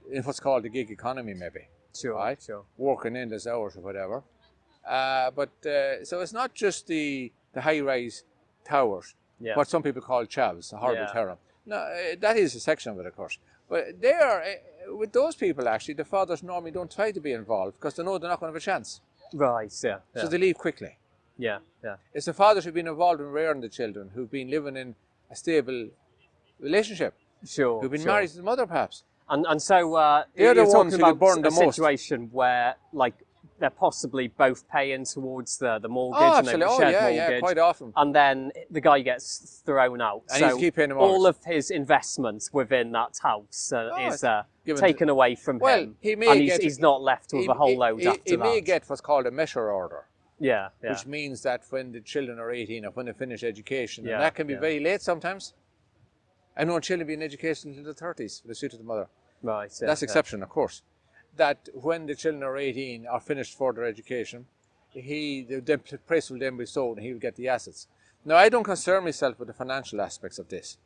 In what's called the gig economy, maybe. Sure, right? Sure. Working endless hours or whatever. So it's not just the high-rise towers, what some people call chavs, a horrible term. No, that is a section of it, of course. But they are, with those people actually, the fathers normally don't try to be involved because they know they're not going to have a chance. Right, yeah. So they leave quickly. Yeah. It's the fathers who've been involved in rearing the children, who've been living in a stable relationship. Sure. Who've been married to the mother, perhaps. And so they're the you're ones talking who get burned about the a most. situation where, like, they're possibly both paying towards the mortgage and absolutely. the shared mortgage. Quite often. And then the guy gets thrown out. And so he's keep paying the all mortgage. of his investments within that house is taken away from him. Well, he may and get, he's not left with a whole load after that. He may get what's called a measure order. Yeah. Which means that when the children are 18 or when they finish education, and Yeah, that can be very late sometimes. I know children be in education until the 30s for the suit of the mother. Right. Yeah, That's exception, of course. That when the children are 18 or finished further education, the price will then be sold and he will get the assets. Now, I don't concern myself with the financial aspects of this.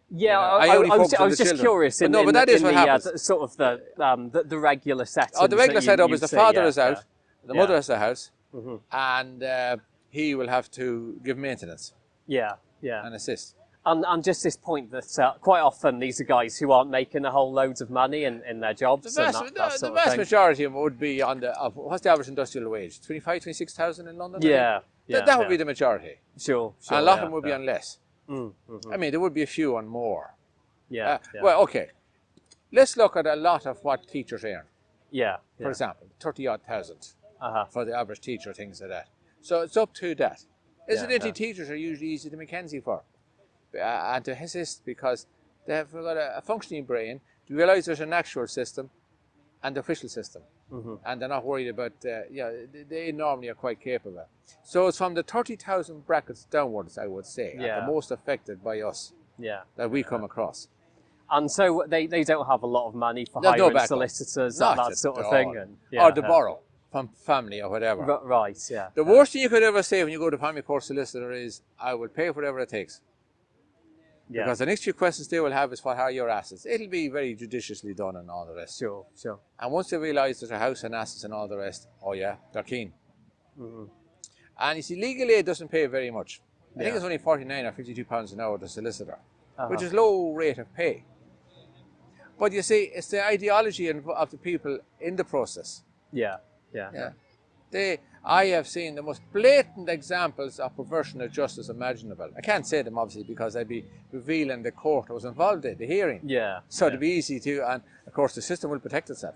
Yeah, I was just curious. But that is what happens. Sort of the regular setup. The regular setup is the father is out, the mother has the house, and he will have to give maintenance. Yeah. And assist. And just this point that quite often these are guys who aren't making a whole loads of money in their jobs. The vast majority of them would be on what's the average industrial wage? 25,000, 26,000 in London? Yeah. That would be the majority. Sure. And a lot of them would be on less. I mean, there would be a few on more. Yeah. Well, okay. Let's look at a lot of what teachers earn. Yeah. For example, 30-odd thousand for the average teacher, things like that. So it's up to that. Incidentally, teachers are usually easy to Mackenzie for. And to assist because they have got a functioning brain to realise there's an actual system and the official system. And they're not worried about, they normally are quite capable. So it's from the 30,000 brackets downwards, I would say, are the most affected by us that we come across. And so they don't have a lot of money for hiring solicitors, that sort of thing. Or to borrow from family or whatever. Right, yeah. The worst thing you could ever say when you go to family court solicitor is, I will pay for whatever it takes. Yeah. Because the next few questions they will have is, what are your assets? It'll be very judiciously done and all the rest. Sure, sure. And once they realise there's a house and assets and all the rest, oh yeah, they're keen. And you see, legal aid doesn't pay very much. I think it's only 49 or 52 pounds an hour to solicitor, which is low rate of pay. But you see, it's the ideology of the people in the process. Yeah. I have seen the most blatant examples of perversion of justice imaginable. I can't say them obviously because I'd be revealing the court I was involved in, the hearing. Yeah. So it'd be easy to, and of course the system will protect itself.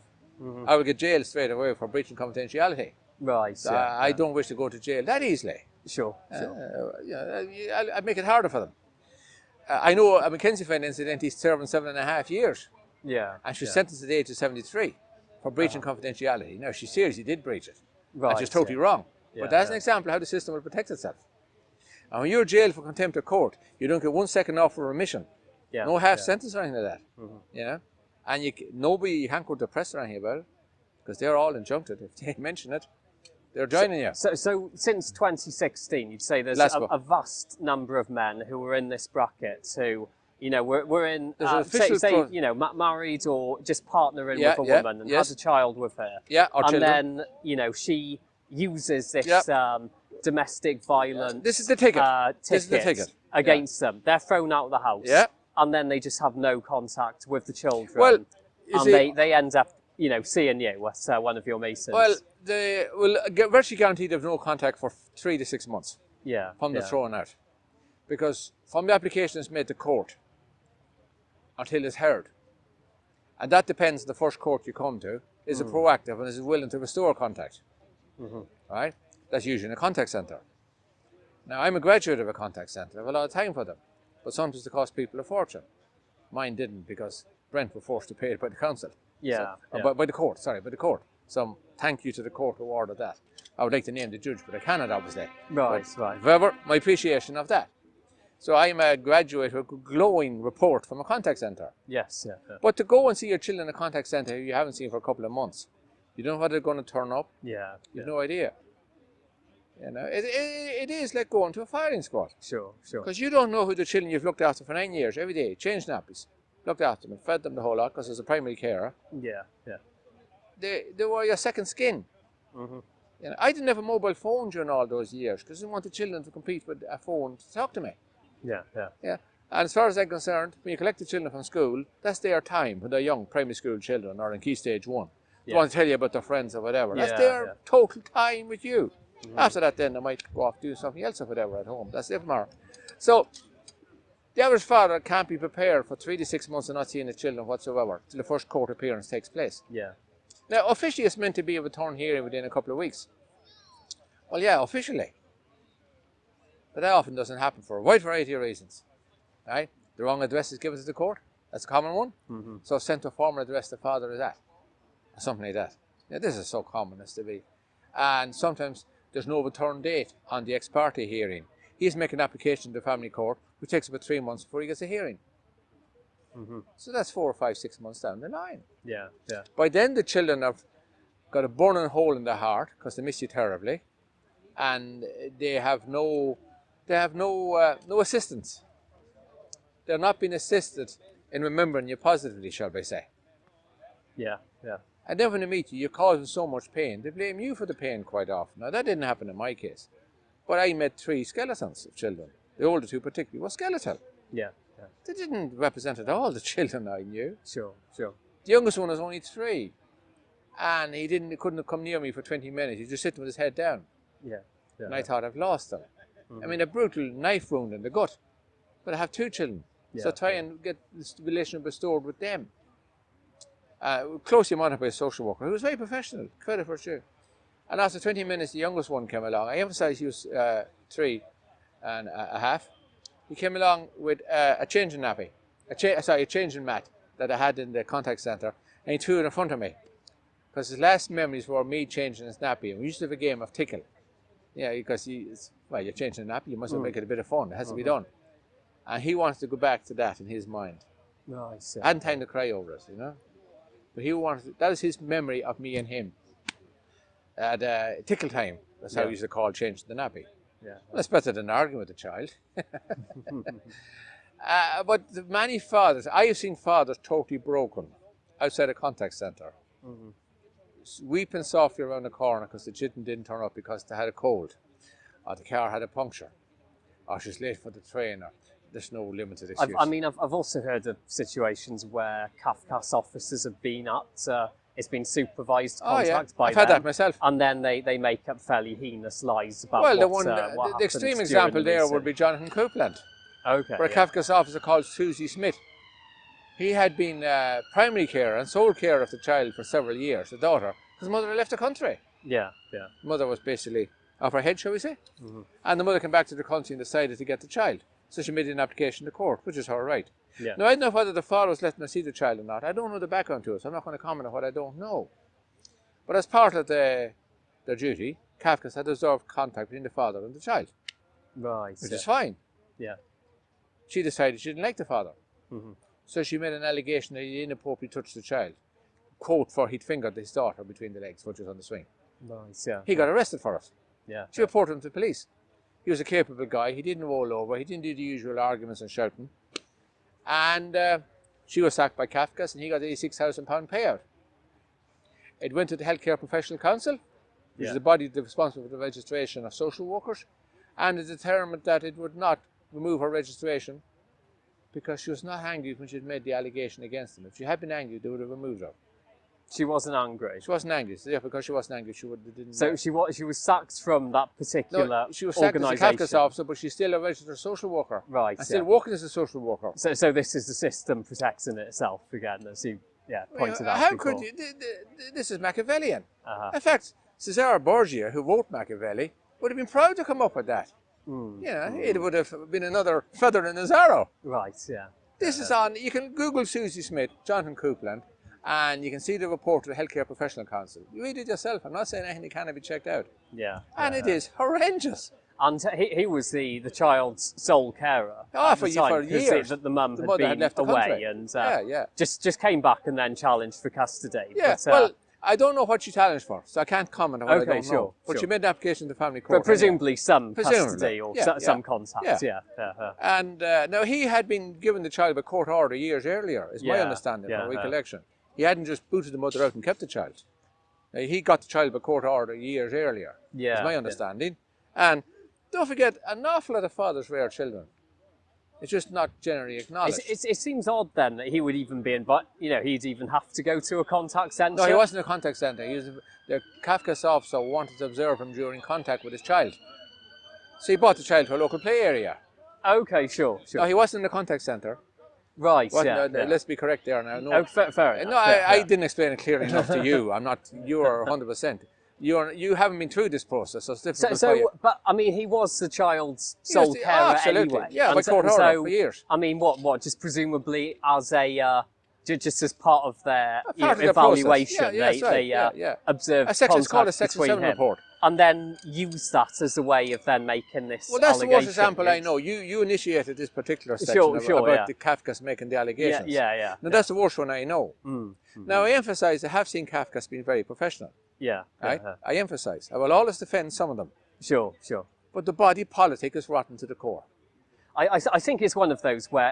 I will get jailed straight away for breaching confidentiality. Right. So I don't wish to go to jail that easily. Sure. I'd make it harder for them. I know a Mackenzie friend, incidentally, serving 7.5 years. Yeah. And she's sentenced at the age of 73 for breaching confidentiality. Now, she seriously did breach it. Right. And she's totally wrong. But that's an example of how the system will protect itself. And when you're jailed for contempt of court, you don't get 1 second off for remission. Yeah. No half sentence or anything like that. You know? And you can't go to the press or anything about it, because they're all injuncted. If they mention it, they're joining you. So since 2016, you'd say there's a vast number of men who are in this bracket who, you know, we're in, say you know, married or just partnering with a woman and has a child with her. Yeah, or and children. then, you know, she uses this domestic violence this is the ticket. This is the ticket against them. They're thrown out of the house. Yeah. And then they just have no contact with the children. Well, they end up, you know, seeing you as one of your masons. Well, they will get virtually guaranteed of no contact for 3 to 6 months. Yeah. From the thrown out. Because from the application is made to court until it's heard. And that depends on the first court you come to. Is it proactive and is it willing to restore contact? Right? That's usually in a contact centre. Now, I'm a graduate of a contact centre. I have a lot of time for them. But sometimes they cost people a fortune. Mine didn't, because Brent were forced to pay it by the council. Yeah. By the court, sorry, by the court. So thank you to the court who ordered that. I would like to name the judge, but I cannot, obviously. Right. However, my appreciation of that. So I'm a graduate with a glowing report from a contact centre. Yes. But to go and see your children in a contact centre who you haven't seen for a couple of months, you don't know whether they're going to turn up. Yeah. You've no idea. You know, it is like going to a firing squad. Sure. Because you don't know who the children you've looked after for 9 years, every day, changed nappies, looked after them and fed them the whole lot, because there's a primary carer. Yeah. They were your second skin. You know, I didn't have a mobile phone during all those years, because I didn't want the children to compete with a phone to talk to me. Yeah. And as far as I'm concerned, when you collect the children from school, that's their time when they're young, primary school children, or in Key Stage 1. They want to tell you about their friends or whatever. That's their total time with you. After that, then they might go off doing something else or whatever at home. That's it, Mar. So the average father can't be prepared for 3 to 6 months of not seeing the children whatsoever till the first court appearance takes place. Yeah. Now, officially, it's meant to be a return hearing within a couple of weeks. Well, yeah, officially. But that often doesn't happen for a wide variety of reasons. Right? The wrong address is given to the court. That's a common one. So sent to a former address the father is at. Or something like that. Now, this is so common as to be. And sometimes there's no return date on the ex parte hearing. He's making an application to the family court, which takes about 3 months before he gets a hearing. So that's 4 or 5, 6 months down the line. Yeah. By then, the children have got a burning hole in their heart because they miss you terribly, and they have no assistance. They're not being assisted in remembering you positively, shall we say. Yeah. And then when they meet you, you cause them so much pain, they blame you for the pain quite often. Now, that didn't happen in my case. But I met 3 skeletons of children. The older 2 particularly were skeletal. Yeah. They didn't represent at all the children I knew. Sure. The youngest one was only 3. And he couldn't have come near me for 20 minutes. He was just sitting with his head down. Yeah. And I thought, I've lost them. I mean, a brutal knife wound in the gut. But I have 2 children. So try and get this relationship restored with them. Closely monitored by a social worker who was very professional, credit for sure. And after 20 minutes, the youngest one came along. I emphasise he was 3 and a half. He came along with a changing nappy, a changing mat that I had in the contact centre, and he threw it in front of me. Because his last memories were me changing his nappy. And we used to have a game of tickle. Yeah, because you're changing a nappy, you must make it a bit of fun. It has to be done. And he wants to go back to that in his mind. Nice. I hadn't time to cry over it, you know. But he wanted that is his memory of me and him at tickle time. That's how he used to call changing the nappy. Yeah. Well, it's better than arguing with the child. But many fathers, I have seen fathers totally broken outside a contact centre, weeping softly around the corner because the children didn't turn up because they had a cold, or the car had a puncture, or she's late for the train, or there's no limited excuse. I've also heard of situations where Kafkas officers have been at, it's been supervised contact by I've them. had that myself. And then they make up fairly heinous lies about Well, what the extreme happened example during the there meeting. would be Jonathan Copeland, Okay. where a Kafkas officer called Susie Smith. He had been primary care and sole care of the child for several years, the daughter, because the mother had left the country. Yeah. The mother was basically off her head, shall we say? And the mother came back to the country and decided to get the child. So she made an application to court, which is her right. Yeah. Now, I don't know whether the father was letting her see the child or not. I don't know the background to it, so I'm not going to comment on what I don't know. But as part of their duty, Kafkas had observed contact between the father and the child, Right. which is fine. Yeah. She decided she didn't like the father. So she made an allegation that he inappropriately touched the child. Quote, for he'd fingered his daughter between the legs, which was on the swing. Nice, yeah. He got arrested for it. Yeah. She reported him to the police. He was a capable guy. He didn't roll over. He didn't do the usual arguments and shouting. And she was sacked by Kafkas, and he got £86,000 payout. It went to the Healthcare Professional Council, which is the body responsible for the registration of social workers, and it determined that it would not remove her registration because she was not angry when she had made the allegation against him. If she had been angry, they would have removed her. She wasn't angry. She wasn't angry. So because she wasn't angry, she didn't. So she was sacked from that particular she was sacked as a Kafkas officer, but she's still a registered social worker. Right. And still working as a social worker. So this is the system protecting itself again, as you pointed out How before. could you? This is Machiavellian. Uh-huh. In fact, Cesare Borgia, who wrote Machiavelli, would have been proud to come up with that. It would have been another feather in his arrow. Right. Yeah. This is on. You can Google Susie Smith, Jonathan Copeland, and you can see the report of the Healthcare Professional Council. You read it yourself. I'm not saying anything that cannot be checked out. Yeah. And it is horrendous. And he was the child's sole carer. For years. The mum had mother been had left the away country. and just came back and then challenged for custody. Yeah, But, well, I don't know what she challenged for, so I can't comment on what I don't know. But she made an application to the family court. But presumably some Presumably, custody or yeah, some contact. yeah. Yeah. And now he had been given the child a court order years earlier, is my understanding, from recollection. He hadn't just booted the mother out and kept the child. He got the child by court order years earlier, is my understanding. And don't forget, an awful lot of fathers rear children. It's just not generally acknowledged. It seems odd then that he would even be he'd even have to go to a contact centre. No, he wasn't a contact centre. The Kafkas officer wanted to observe him during contact with his child. So he brought the child to a local play area. Okay, sure. No, he wasn't in a contact centre. Right, Let's be correct there now. No, fair enough. No, I didn't explain it clearly enough to you. You are 100%. You haven't been through this process, so it's difficult. But I mean, he was the child's sole carer anyway. Yeah, by court order for years. I mean, what? Just presumably as a just as part of their Process. evaluation, they observed it's called a contact Section between 7 him, report. and then use that as a way of then making this. Well, that's the allegation. worst example I know. You initiated this particular section about the Kafkas making the allegations. Yeah. Now that's the worst one I know. Now I emphasise I have seen Kafkas being very professional. Yeah. Right? I emphasise. I will always defend some of them. Sure. But the body politic is rotten to the core. I think it's one of those where,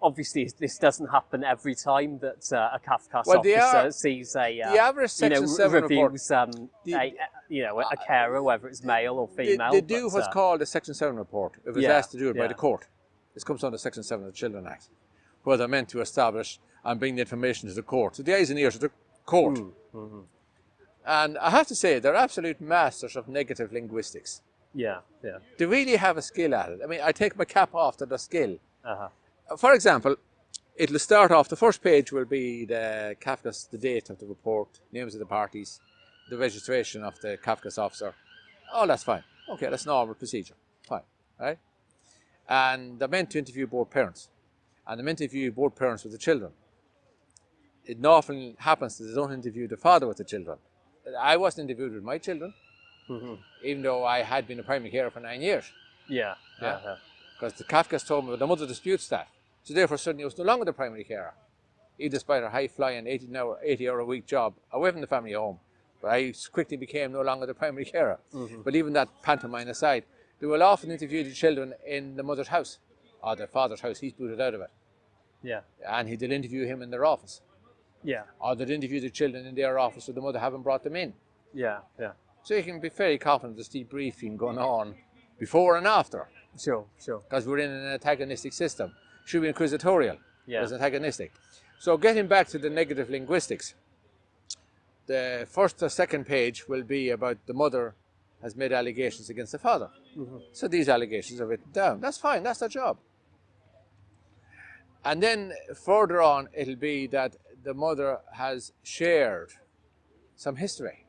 obviously this doesn't happen every time that a Kafkas officer sees the average Section 7 reviews a carer, whether it's male or female. They do what's called a Section 7 report if it's asked to do it by the court. This comes under Section 7 of the Children Act, where they're meant to establish and bring the information to the court. So the eyes and ears of the court. And I have to say, they're absolute masters of negative linguistics. Yeah. They really have a skill at it. I mean, I take my cap off to their skill. For example, it'll start off, the first page will be the Kafkas, the date of the report, names of the parties, the registration of the Kafkas officer. Oh, that's fine. Okay, that's normal procedure. Fine, right? And they're meant to interview both parents. And they're meant to interview both parents with the children. It often happens that they don't interview the father with the children. I wasn't interviewed with my children, even though I had been a primary carer for 9 years. Yeah. Because the Kafkas told me, but the mother disputes that. So therefore suddenly I was no longer the primary carer. Even despite her high-flying 80-hour-a-week job away from the family home. But I quickly became no longer the primary carer. But even that pantomime aside, they will often interview the children in the mother's house. or the father's house, he's booted out of it. Yeah. And they'll interview him in their office. Yeah. Or they'll interview the children in their office so the mother haven't brought them in. Yeah. Yeah. So you can be very confident there's debriefing going on before and after. Sure. Sure. Because we're in an antagonistic system. Should be inquisitorial. Yeah. It's antagonistic. So getting back to the negative linguistics, the first or second page will be about the mother has made allegations against the father. Mm-hmm. So these allegations are written down. That's fine, that's their job. And then further on, it'll be that the mother has shared some history.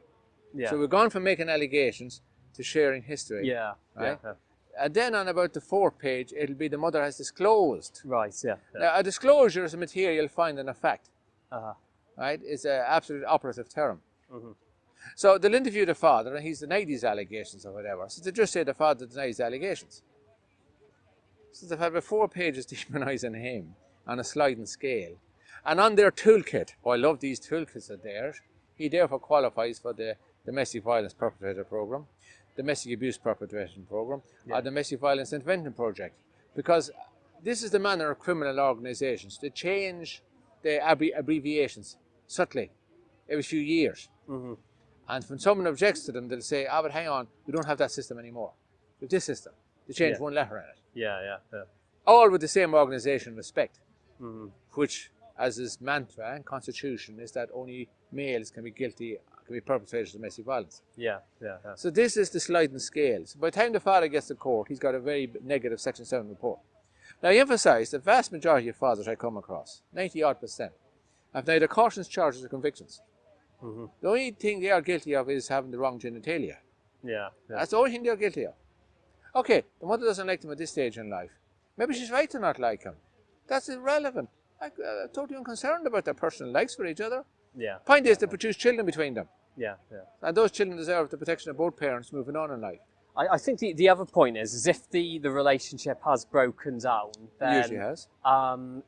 Yeah. So we've gone from making allegations to sharing history. Yeah. Right? Yeah. And then on about the fourth page, it'll be the mother has disclosed. Right. Yeah. Yeah. Now, a disclosure is a material finding of fact. Uh-huh. Right? It's an absolute operative term. Mm-hmm. So they'll interview the father and he's denied these allegations or whatever. So they just say the father denies the allegations. So they've had about 4 pages demonising him on a sliding scale. And on their toolkit, I love these toolkits of theirs, he therefore qualifies for the Domestic Violence Perpetrator Programme, Domestic Abuse Perpetration Programme, or the Domestic Violence Intervention Project. Because this is the manner of criminal organisations. They change the abbreviations subtly every few years. Mm-hmm. And when someone objects to them, they'll say, but hang on, we don't have that system anymore. We have this system. They change one letter in it. Yeah. Yeah. Yeah. All with the same organisation respect, Mm-hmm. which, as his mantra and constitution, is that only males can be perpetrators of domestic violence. Yeah. Yeah. Yeah. So this is the sliding scale. So by the time the father gets to court, he's got a very negative Section 7 report. Now, I emphasise the vast majority of fathers I come across, 90-odd%, have neither cautions, charges or convictions. Mm-hmm. The only thing they are guilty of is having the wrong genitalia. Yeah. Yeah. That's the only thing they're guilty of. Okay, the mother doesn't like them at this stage in life. Maybe she's right to not like him. That's irrelevant. I'm totally unconcerned about their personal likes for each other. Yeah. Point is, they produce children between them. Yeah. Yeah. And those children deserve the protection of both parents moving on in life. I think the other point is if the relationship has broken down, then Usually has.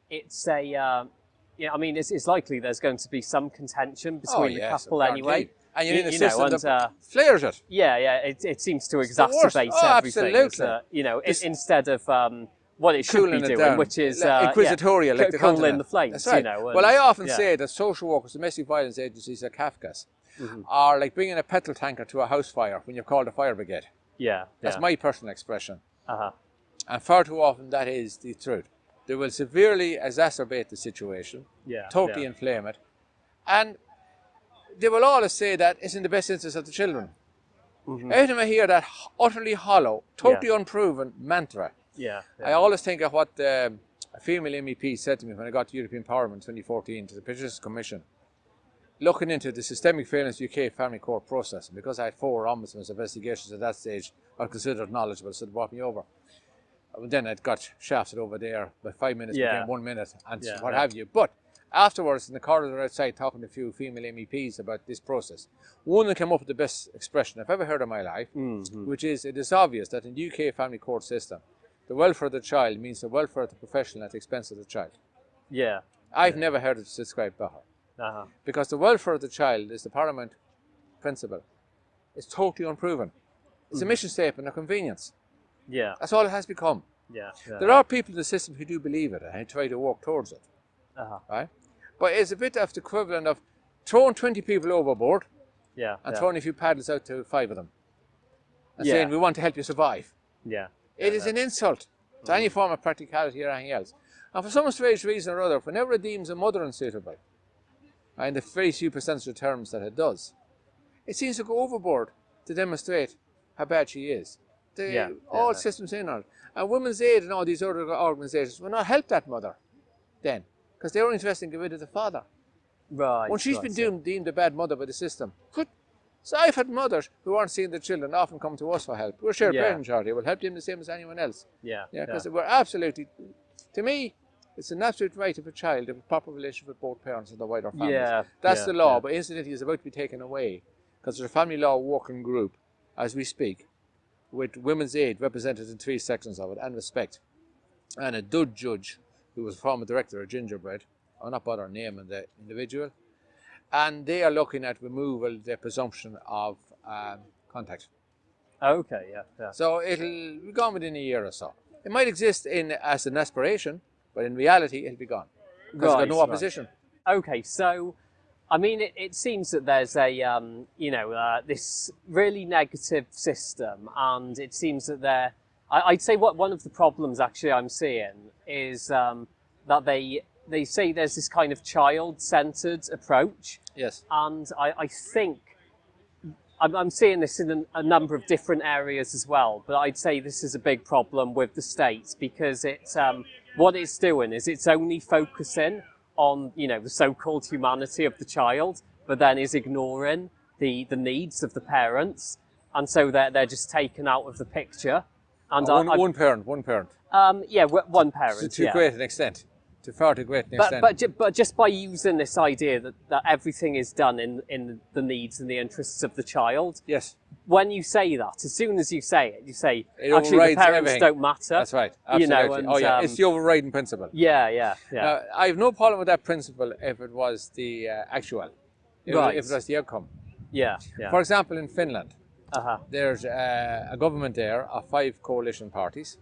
It's a I mean it's likely there's going to be some contention between the couple anyway. And you're in a you system know, that flares it. Yeah, it seems to It's the worst. exacerbate Oh, everything. absolutely. Instead of what it should Cooling be it doing, down. which is inquisitorial, like the cooling continent. the flames. That's right. Well, I often say that social workers, domestic violence agencies like Kafka's, are like bringing a petrol tanker to a house fire when you've called a fire brigade. Yeah. That's my personal expression. Uh-huh. And far too often that is the truth. They will severely exacerbate the situation, totally inflame it, and they will always say that it's in the best interest of the children. Mm-hmm. Every time I hear that utterly hollow, totally unproven mantra, I always think of what a female MEP said to me when I got to European Parliament in 2014 to the Petitions Commission, looking into the systemic fairness UK family court process. And because I had 4 ombudsman's investigations at that stage, I was considered knowledgeable, so they brought me over. And then I got shafted over there, by 5 minutes became 1 minute, and what have you. But afterwards, in the corridor outside, talking to a few female MEPs about this process, one that came up with the best expression I've ever heard in my life, which is, it is obvious that in the UK family court system, the welfare of the child means the welfare of the professional at the expense of the child. Yeah. I've never heard it described better. Uh-huh. Because the welfare of the child is the paramount principle. It's totally unproven. It's a mission statement of convenience. Yeah. That's all it has become. Yeah. There are people in the system who do believe it and try to walk towards it. Uh-huh. Right? But it's a bit of the equivalent of throwing 20 people overboard and throwing a few paddles out to 5 of them. And saying, we want to help you survive. Yeah. It is an insult to any form of practicality or anything else. And for some strange reason or other, whenever it deems a mother unsuitable, in the very few percentage of terms that it does, it seems to go overboard to demonstrate how bad she is. All systems in on it. And Women's Aid and all these other organisations will not help that mother then, because they're only interested in getting rid of the father. Right. When she's been deemed a bad mother by the system. Good. So I've had mothers who aren't seeing their children often come to us for help. We're shared parent charity. We'll help them the same as anyone else. Because we're absolutely, to me, it's an absolute right of a child to have a proper relationship with both parents and the wider family. That's the law, but incidentally it's about to be taken away because there's a family law working group as we speak with Women's Aid represented in 3 sections of it and Respect. And a Dud judge who was former director of Gingerbread, I'll not bother naming the individual, and they are looking at removal, the presumption of contact. Okay, yeah. So it'll be gone within a year or so. It might exist as an aspiration, but in reality, it'll be gone because it's got no opposition. Right. Okay, so I mean, it seems that there's a this really negative system, and it seems that I'd say one of the problems actually I'm seeing is that they say there's this kind of child-centered approach. Yes. And I think I'm seeing this in a number of different areas as well, but I'd say this is a big problem with the state because it's what it's doing is it's only focusing on the so-called humanity of the child, but then is ignoring the needs of the parents, and so they're just taken out of the picture. And one parent. one parent. To great an extent. To far too great an extent. But just by using this idea that everything is done in the needs and the interests of the child. Yes. When you say that, as soon as you say it, you say it actually the parents everything. don't matter. That's right. Absolutely. And, it's the overriding principle. Yeah. Now, I have no problem with that principle if it was the actual, if it was the outcome. Yeah. For example, in Finland, there's a government there of 5 coalition parties,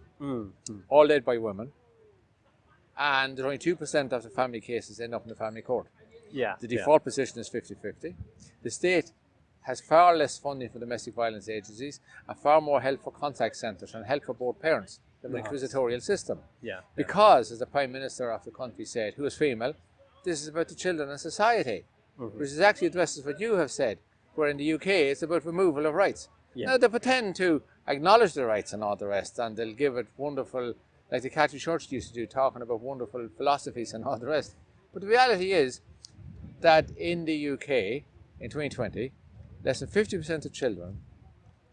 all led by women. And there's only 2% of the family cases end up in the family court. Yeah. The default position is 50-50. The state has far less funding for domestic violence agencies and far more help for contact centres and help for both parents than the inquisitorial system. Yeah. Because, as the Prime Minister of the country said, who is female, this is about the children and society, which is actually addresses what you have said, where in the UK it's about removal of rights. Yeah. Now, they pretend to acknowledge the rights and all the rest, and they'll give it wonderful, like the Catholic Church used to do, talking about wonderful philosophies and all the rest. But the reality is that in the UK, in 2020, less than 50% of children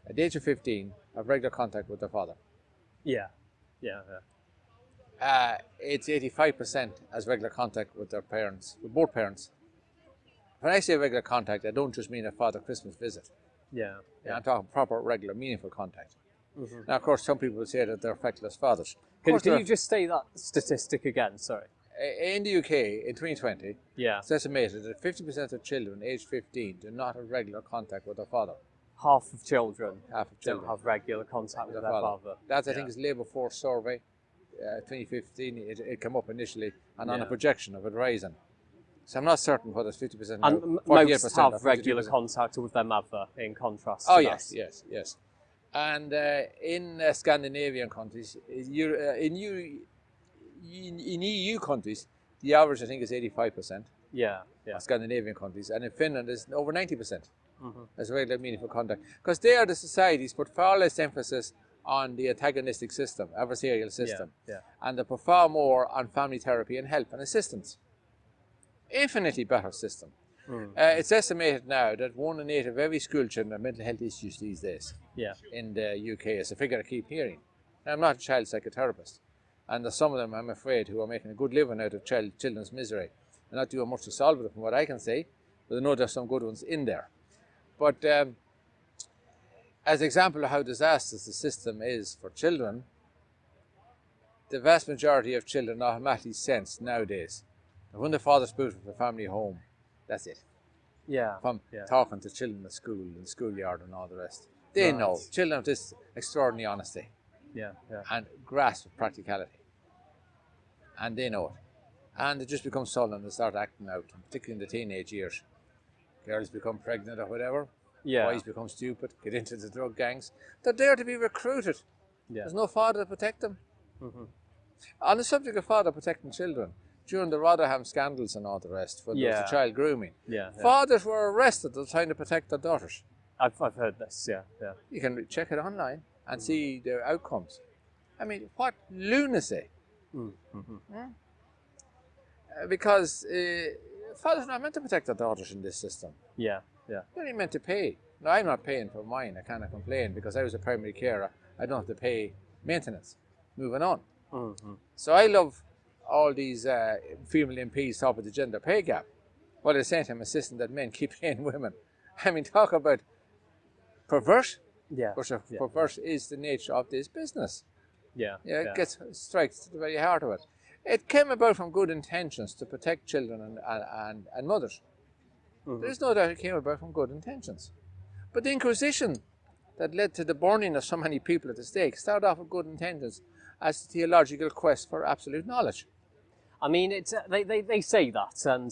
at the age of 15 have regular contact with their father. Yeah. It's 85% has regular contact with their parents, with both parents. When I say regular contact, I don't just mean a Father Christmas visit. Yeah. I'm talking proper, regular, meaningful contact. Now, of course, some people will say that they're feckless fathers. Can you just say that statistic again? Sorry. In the UK, in 2020, it's estimated that 50% of children aged 15 do not have regular contact with their father. Half of children don't have regular contact with their father. That, I think, is Labour Force survey, 2015. It came up initially, and on a projection of it rising. So I'm not certain whether it's 50% now. And most have regular contact with their mother, in contrast to yes. And in Scandinavian countries, in EU countries, the average, I think, is 85%. Yeah. Scandinavian countries. And in Finland, it's over 90%. As regular meaningful contact. Because they are the societies put far less emphasis on the antagonistic system, adversarial system. And they put far more on family therapy and help and assistance. Infinitely better system. It's estimated now that 1 in 8 of every school children have mental health issues these days. In the UK. It's a figure I keep hearing. Now, I'm not a child psychotherapist, and there's some of them, I'm afraid, who are making a good living out of children's misery and not doing much to solve it from what I can say, but I know there's some good ones in there. But as an example of how disastrous the system is for children, the vast majority of children automatically sense nowadays that when the father's moved from the family home, that's it. From talking to children at school and schoolyard and all the rest. They know. Children have this extraordinary honesty. And grasp of practicality. And they know it. And they just become sullen and start acting out, particularly in the teenage years. Girls become pregnant or whatever. Boys become stupid, get into the drug gangs. They're there to be recruited. There's no father to protect them. On the subject of father protecting children, during the Rotherham scandals and all the rest, when there was the child grooming, fathers were arrested trying to protect their daughters. I've heard this, You can check it online and see the outcomes. I mean, what lunacy. Because fathers are not meant to protect their daughters in this system. They're only meant to pay. Now, I'm not paying for mine. I cannot complain because I was a primary carer. I don't have to pay maintenance. Moving on. So I love all these female MPs talk about the gender pay gap. Well, at the same time, insisting that men keep paying women. I mean, talk about perverse. Perverse is the nature of this business. It gets strikes to the very heart of it. It came about from good intentions to protect children and mothers. There's no doubt it came about from good intentions. But the Inquisition that led to the burning of so many people at the stake started off with good intentions as a theological quest for absolute knowledge. I mean, it's they say that, and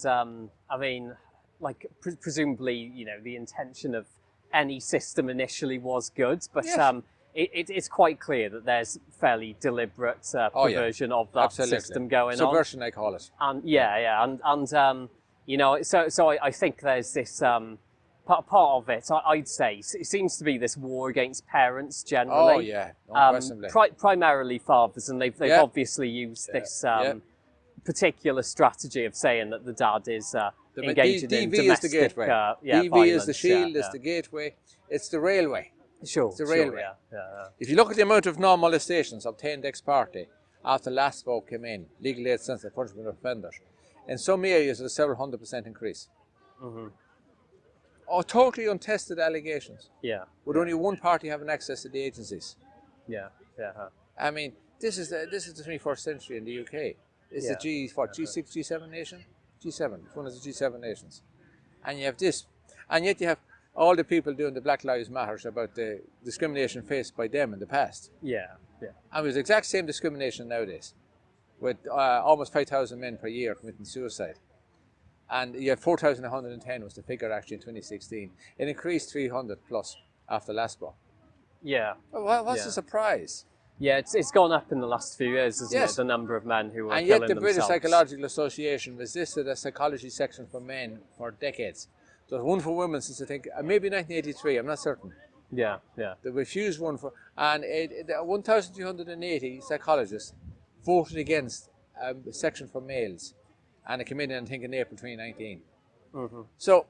I mean, like presumably, you know, the intention of any system initially was good, but Yes. It's quite clear that there's fairly deliberate perversion of that Absolutely. system going Subversion, I call it. on. And and you know, so I think there's this part of it. I'd say it seems to be this war against parents generally. Oh yeah, unquestionably. Primarily fathers, and they've Yeah. obviously used this. Yeah. Particular strategy of saying that the dad is The engaging in DV is the domestic gateway. DV violence. is the shield, it's the gateway, it's the railway. Sure, It's the sure, railway. If you look at the amount of non-molestations obtained ex parte after last vote came in, legal aid sensitive punishment of offenders, in some areas there's a several 100% increase. Oh, totally untested allegations. Yeah, With only one party having access to the agencies. yeah. I mean, this is the 21st century in the UK. It's Yeah. the G6, G7 nation? G7, it's one of the G7 nations. And you have this, and yet you have all the people doing the Black Lives Matters about the discrimination faced by them in the past. Yeah. And it's the exact same discrimination nowadays, with almost 5,000 men per year committing suicide. And you have 4,110 was the figure actually in 2016. It increased 300 plus after last vote. Yeah. Well, what's the surprise? Yeah, it's gone up in the last few years, hasn't Yes. it? The number of men who are And killing yet the British themselves. Psychological Association resisted a psychology section for men for decades. There's one for women since I think, maybe 1983, I'm not certain. Yeah. They refused one for, and 1,280 psychologists voted against a section for males. And it came in, I think, in April 2019. So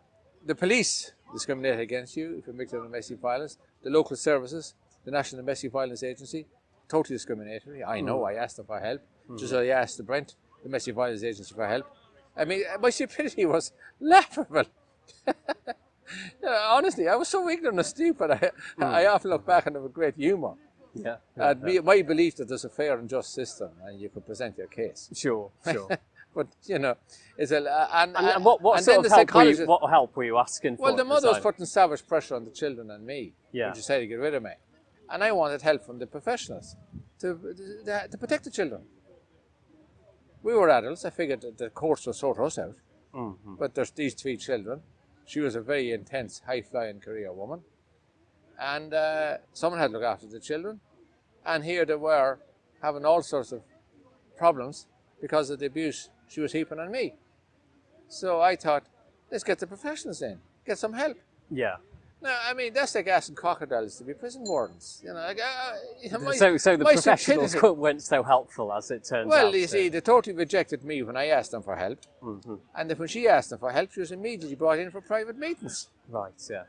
the police discriminate against you if you're victim of domestic violence. The local services, the National Domestic Violence Agency, totally discriminatory. I know, I asked them for help. Just as I asked the Brent Domestic Violence Agency for help. I mean, my stupidity was laughable. Honestly, I was so ignorant and stupid. I often look back and have a great humour. Yeah. My belief that there's a fair and just system and you can present your case. Sure. But, you know, it's a... And what and sort then of the help were you, psychologist... what help were you asking for? Well, the at mother was time? putting savage pressure on the children and me. Yeah. Which decided to get rid of me. And I wanted help from the professionals to protect the children. We were adults. I figured that the courts would sort us out. But there's these three children. She was a very intense, high-flying career woman. And someone had to look after the children. And here they were having all sorts of problems because of the abuse she was heaping on me. So I thought, let's get the professionals in, get some help. Yeah. No, I mean, that's like asking crocodiles to be prison wardens. You know, like, So the my professionals stupidity- weren't so helpful as it turns out. Well, you see, they totally rejected me when I asked them for help. And then when she asked them for help, she was immediately brought in for private meetings. Right, yeah.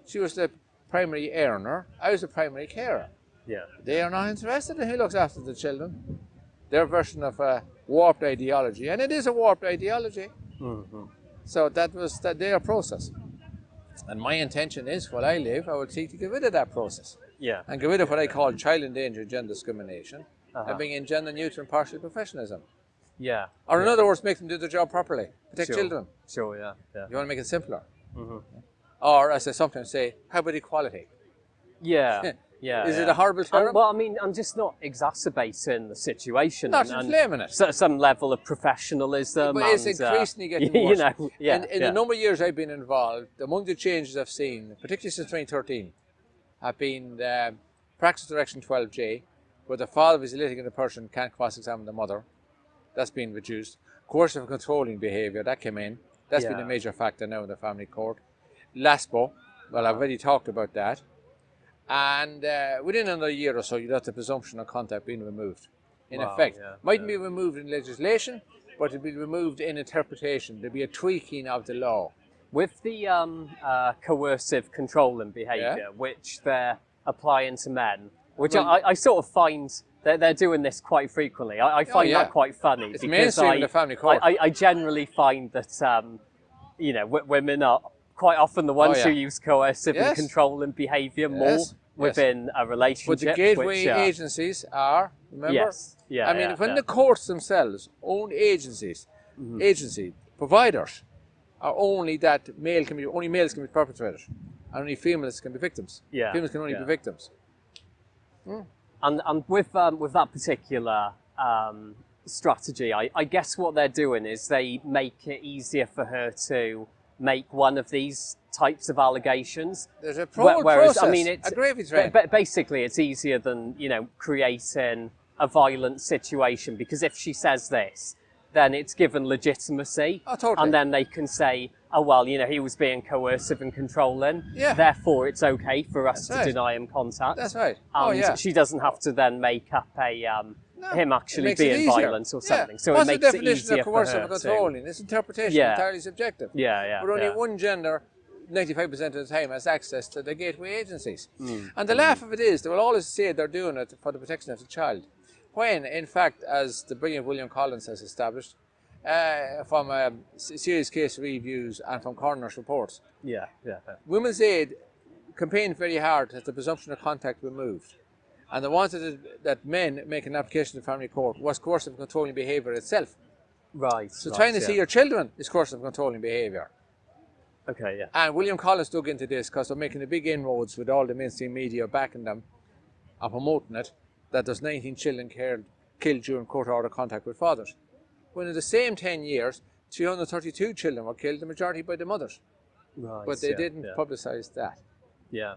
She was the primary earner, I was the primary carer. Yeah. They are not interested in who looks after the children. Their version of a warped ideology, and it is a warped ideology. So that was their process. And my intention is, while I live, I would seek to get rid of that process. Yeah. And get rid of what I call child endangered gender discrimination and bring in gender neutral and partial professionalism. Yeah. Or in other words, make them do their job properly. Protect Sure. children. Sure, yeah. You want to make it simpler. Or, as I sometimes say, how about equality? Yeah. Yeah. Is it a horrible term? Well, I mean, I'm just not exacerbating the situation. Not inflaming it. Some level of professionalism. But it's and, increasingly getting worse. You know, yeah. In the number of years I've been involved, among the changes I've seen, particularly since 2013, have been Practice Direction 12J, where the father is a litigating person can't cross-examine the mother. That's been reduced. Coercive and controlling behaviour, that came in. That's been a major factor now in the family court. LASPO, well, I've already talked about that. And within another year or so, you'd have the presumption of contact being removed. In effect, mightn't be removed in legislation, but it'd be removed in interpretation. There'd be a tweaking of the law. With the coercive controlling behaviour, which they're applying to men, which I sort of find they're doing this quite frequently. I find that quite funny. It's because mainstream in the family court. I generally find that you know, women are quite often the ones who use coercive and controlling behaviour more within a relationship. But the gateway agencies are, remember? I mean, when the courts themselves own agencies, agency providers, are only that only males can be perpetrators. and only females can be victims. Yeah. Females can only be victims. And with that particular strategy, I guess what they're doing is they make it easier for her to make one of these types of allegations. There's a process, I mean, it's a gravy train. But basically, it's easier than creating a violent situation, because if she says this, then it's given legitimacy. Oh, totally. And then they can say, oh, well, he was being coercive and controlling. Yeah. Therefore, it's okay for us to deny him contact. That's right. And she doesn't have to then make up him actually being violent or something. So what's it makes the definition it easier of coercive for and her controlling? It's interpretation, entirely subjective. But only one gender, 95% of the time, has access to the gateway agencies. And the laugh of it is, they will always say they're doing it for the protection of the child. When, in fact, as the brilliant William Collins has established, from serious case reviews and from coroner's reports, Women's Aid campaigned very hard that the presumption of contact be removed. And they wanted that men make an application to family court was coercive and controlling behaviour itself. Right. So trying to see your children is coercive and controlling behaviour. Okay, yeah. And William Collins dug into this because they're making the big inroads with all the mainstream media backing them and promoting it, that there's 19 children killed during court-order contact with fathers. When in the same 10 years, 332 children were killed, the majority by the mothers. Right. But they didn't publicise that. Yeah.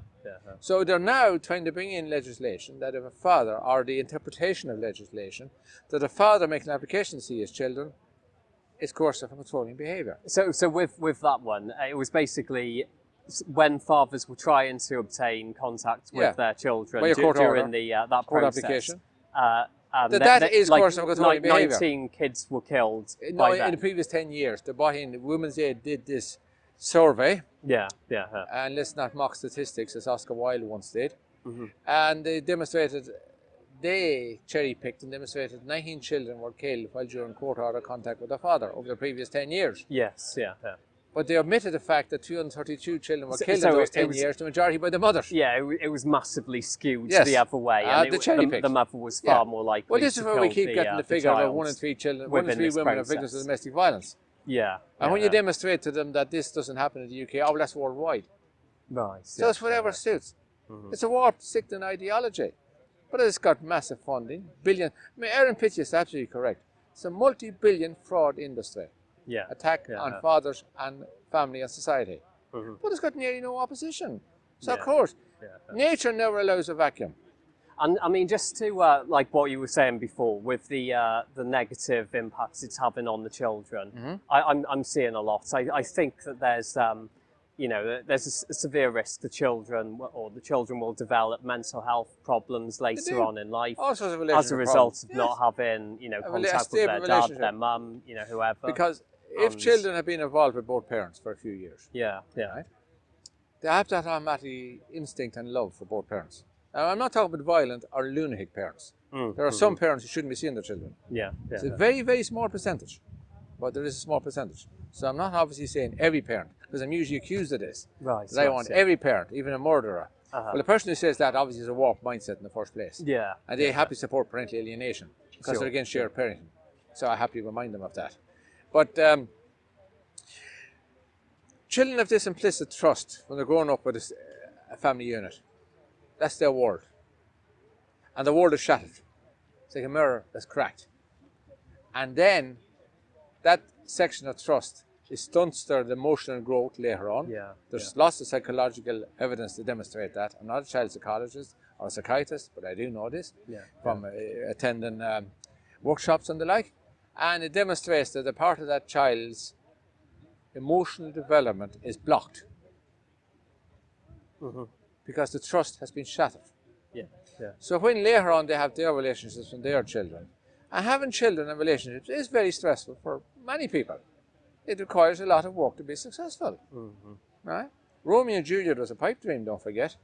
So they're now trying to bring in legislation that if a father, or the interpretation of legislation, that a father makes an application to see his children, is coercive and controlling behaviour. So with that one, it was basically when fathers were trying to obtain contact with their children during that court process. Application. That is coercive and controlling behaviour. 19 kids were killed. In the previous 10 years, the Women's Aid did this survey. And let's not mock statistics, as Oscar Wilde once did. And they cherry-picked and demonstrated 19 children were killed while during court-order contact with their father over the previous 10 years. But they omitted the fact that 232 children were killed in those 10 years, the majority by the mothers. It was massively skewed the other way. And the mother was far more likely. Well, this is where we keep getting the figure of 1 in 3 children, 1 in 3 women are victims of domestic violence. And when you demonstrate to them that this doesn't happen in the UK, that's worldwide. Right. So it's whatever suits. It's a warped, sickening ideology. But it's got massive funding, billion. I mean, Aaron Pitch is absolutely correct. It's a multi-billion fraud industry. Attack on fathers and family and society. But it's got nearly no opposition. So of course, nature never allows a vacuum. And I mean, just to like what you were saying before, with the negative impacts it's having on the children, I'm seeing a lot. I think that there's there's a severe risk the children will develop mental health problems later on in life as a result of not having contact with their dad, their mum, whoever. Because if children have been involved with both parents for a few years, right, they have that automatic instinct and love for both parents. Now, I'm not talking about violent or lunatic parents. There are some parents who shouldn't be seeing their children. It's a very, very small percentage, but there is a small percentage. So I'm not obviously saying every parent, because I'm usually accused of this. Right. That I want every parent, even a murderer. Well, the person who says that obviously is a warped mindset in the first place. And they happily support parental alienation because they're against shared parenting. So I happily remind them of that. But children have this implicit trust when they're growing up with a family unit. That's their world. And the world is shattered. It's like a mirror that's cracked. And then that section of trust stunts their emotional growth later on. There's lots of psychological evidence to demonstrate that. I'm not a child psychologist or a psychiatrist, but I do know this from attending workshops and the like. And it demonstrates that a part of that child's emotional development is blocked because the trust has been shattered. So when later on they have their relationships with their children, and having children and relationships is very stressful for many people. It requires a lot of work to be successful. Right? Romeo and Juliet was a pipe dream, don't forget.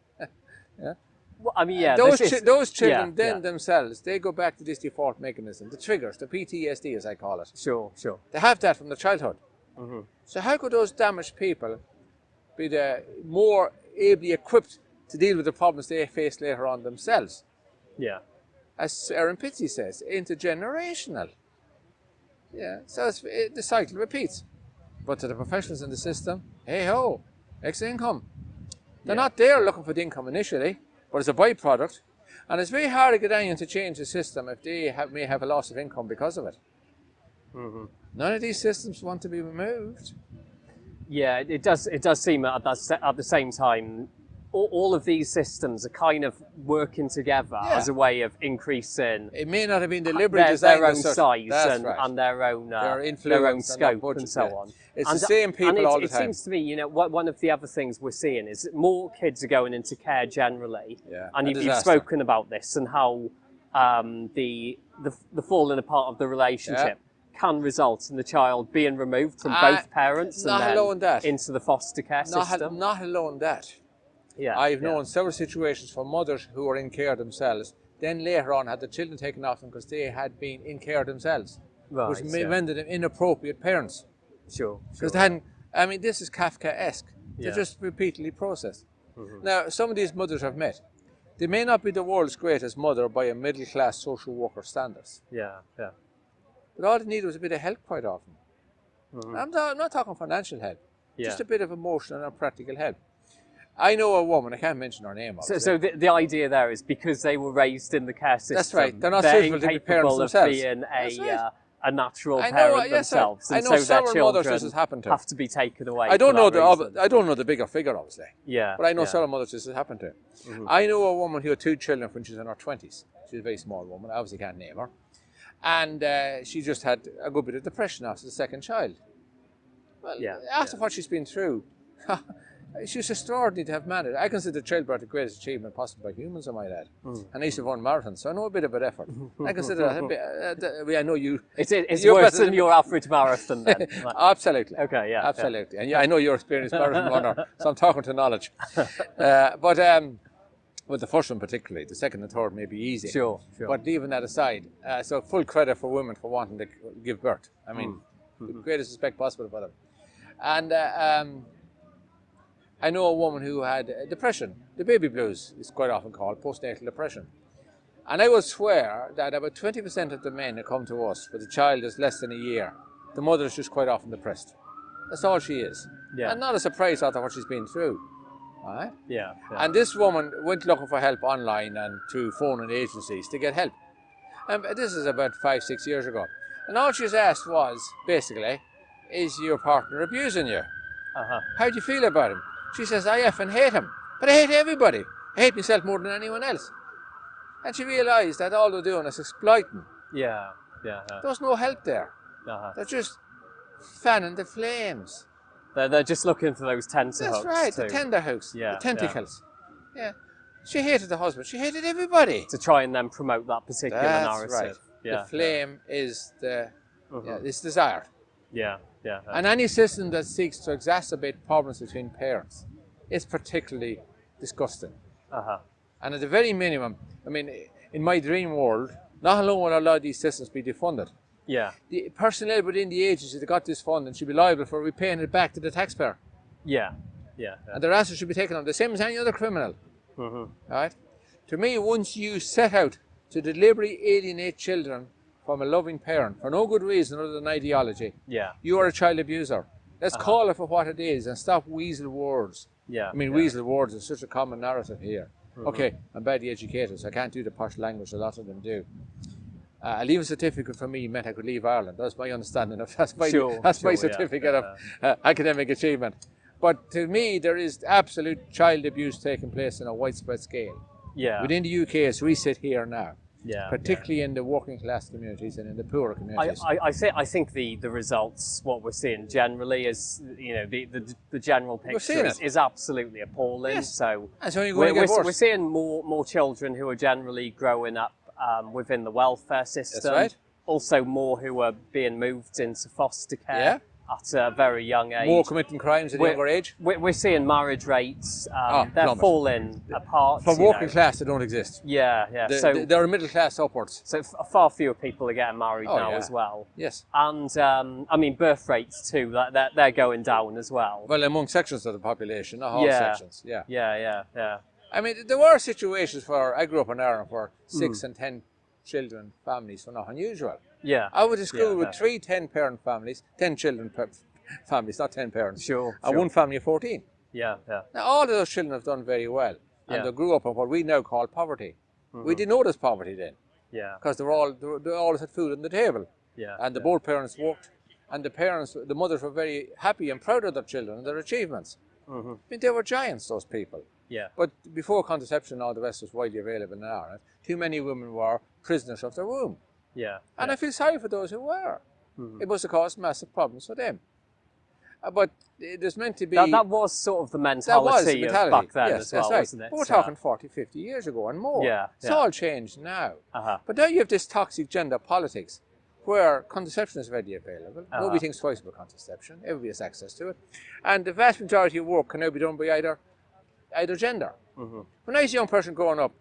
Well, I mean, those children themselves, they go back to this default mechanism, the triggers, the PTSD as I call it. Sure. They have that from their childhood. So how could those damaged people be more ably equipped to deal with the problems they face later on themselves? As Aaron Pittsey says, intergenerational. So the cycle repeats. But to the professionals in the system, hey ho, extra income. They're not there looking for the income initially, but it's a byproduct. And it's very hard to get anyone to change the system if they may have a loss of income because of it. None of these systems want to be removed. Yeah, it does seem at the same time, all of these systems are kind of working together as a way of increasing. It may not have been deliberately designed their own size and their own scope and so on. It's the same people all the time. It seems to me, you know, one of the other things we're seeing is that more kids are going into care generally. And you've spoken about this and how the falling apart of the relationship can result in the child being removed from both parents and then into the foster care system. Not alone that. I've known several situations for mothers who were in care themselves, then later on had the children taken off them because they had been in care themselves, which rendered them inappropriate parents. Because they hadn't, I mean, this is Kafkaesque. They're just repeatedly processed. Now, some of these mothers I've met, they may not be the world's greatest mother by a middle-class social worker standards. But all they need was a bit of help quite often. I'm not talking financial help, just a bit of emotional and practical help. I know a woman, I can't mention her name. So the idea there is because they were raised in the care system, that's right. They're not suitable to be parents themselves. Being a natural parent themselves, and so their children have to be taken away. I don't know the bigger figure, obviously. But I know several mothers this has happened to. I know a woman who had 2 children when she was in her 20s. She's a very small woman. I obviously can't name her. And she just had a good bit of depression after the second child. Well, after what she's been through, she's extraordinary to have managed. I consider childbirth the greatest achievement possible by humans, I might add. And I used to run marathons, so I know a bit about effort. I consider that I know you. It's worse than your average marathon, then. Absolutely. Okay, absolutely. And I know you're an experienced marathon runner, so I'm talking to knowledge. But the first one particularly, the second and third may be easy. Sure. But leaving that aside, so full credit for women for wanting to give birth. I mean, the greatest respect possible for them. And I know a woman who had depression. The baby blues is quite often called postnatal depression. And I would swear that about 20% of the men who come to us with a child that's less than a year, the mother is just quite often depressed. That's all she is. And not a surprise after what she's been through. Right? And this woman went looking for help online and through phone and agencies to get help. And this is about 5-6 years ago. And all she was asked was, basically, is your partner abusing you? How do you feel about him? She says, I effing hate him. But I hate everybody. I hate myself more than anyone else. And she realised that all they're doing is exploiting. There's no help there. They're just fanning the flames. They're just looking for those tenterhooks. That's right, the tenterhooks, the tentacles. She hated the husband. She hated everybody. To try and then promote that particular narrative. Right. The flame is it's desired. And any system that seeks to exacerbate problems between parents is particularly disgusting. And at the very minimum, I mean, in my dream world, not only will a lot of these systems be defunded, the personnel within the agency that got this funding should be liable for repaying it back to the taxpayer. And their answer should be taken on the same as any other criminal. Right? To me, once you set out to deliberately alienate children from a loving parent for no good reason other than ideology, you are a child abuser. Let's call it for what it is and stop weasel words. I mean, weasel words is such a common narrative here. Okay, I'm badly educated, so I can't do the posh language a lot of them do. A leaving certificate for me meant I could leave Ireland. That's my understanding of that's my certificate of academic achievement. But to me, there is absolute child abuse taking place on a widespread scale. Within the UK, as we sit here now, particularly in the working class communities and in the poorer communities. I think the results, what we're seeing generally is, you know, the general picture is absolutely appalling. So we're seeing more children who are generally growing up within the welfare system. Also more who are being moved into foster care at a very young age. More committing crimes at a younger age. We're seeing marriage rates, they're falling apart. For working class, they don't exist. So they're middle class upwards. So far fewer people are getting married now as well. And I mean, birth rates too, they're going down as well. Well, among sections of the population, not all sections. I mean, there were situations where I grew up in Ireland where 6 and 10 children families were not unusual. I went to school with 10 parent families, 10 children families, not 10 parents. And one family of 14. Yeah, yeah. Now, all of those children have done very well, and Yeah. they grew up in what we now call poverty. We didn't know this poverty then, Yeah. because they always had food on the table, Yeah. and both parents worked, and the mothers were very happy and proud of their children and their achievements. I mean, they were giants, those people. Yeah. But before contraception and all the rest was widely available in Ireland, too many women were prisoners of their womb. Yeah. And I feel sorry for those who were. It must have caused massive problems for them. But there's meant to be... That was sort of the mentality, of back then yes, as well, that's right. wasn't it? But we're talking 40, 50 years ago and more. Yeah, It's all changed now. Uh-huh. But now you have this toxic gender politics where contraception is readily available. Nobody thinks twice about contraception. Everybody has access to it. And the vast majority of work can now be done by either gender. When I was a young person growing up,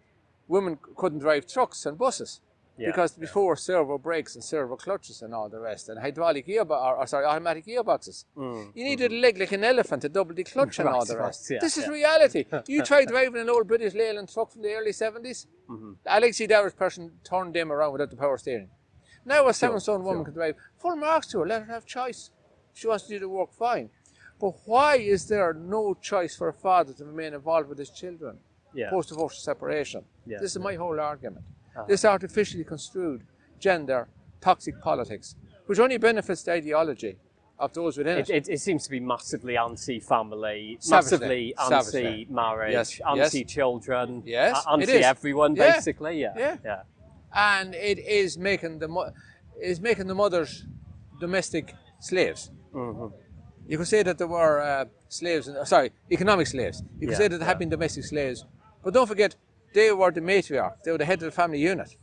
women couldn't drive trucks and buses. Because before servo brakes and servo clutches and all the rest, and automatic gearboxes, you needed a leg like an elephant to double the clutch and all the rest. This is reality. You try driving an old British Leyland truck from the early 70s, I like to see the average person turn them around without the power steering. Now a 7-stone woman can drive. Full marks to her, let her have choice. If she wants to do the work, fine. But why is there no choice for a father to remain involved with his children post-divorce separation? This is my whole argument. This artificially construed gender toxic politics, which only benefits the ideology of those within it. It seems to be massively anti-family, Savagely. massively anti-marriage, anti-children, anti-everyone, basically. Yeah. And it is making the mothers domestic slaves. You could say that there were economic slaves. You could say that there had been domestic slaves, but don't forget, they were the matriarch. They were the head of the family unit.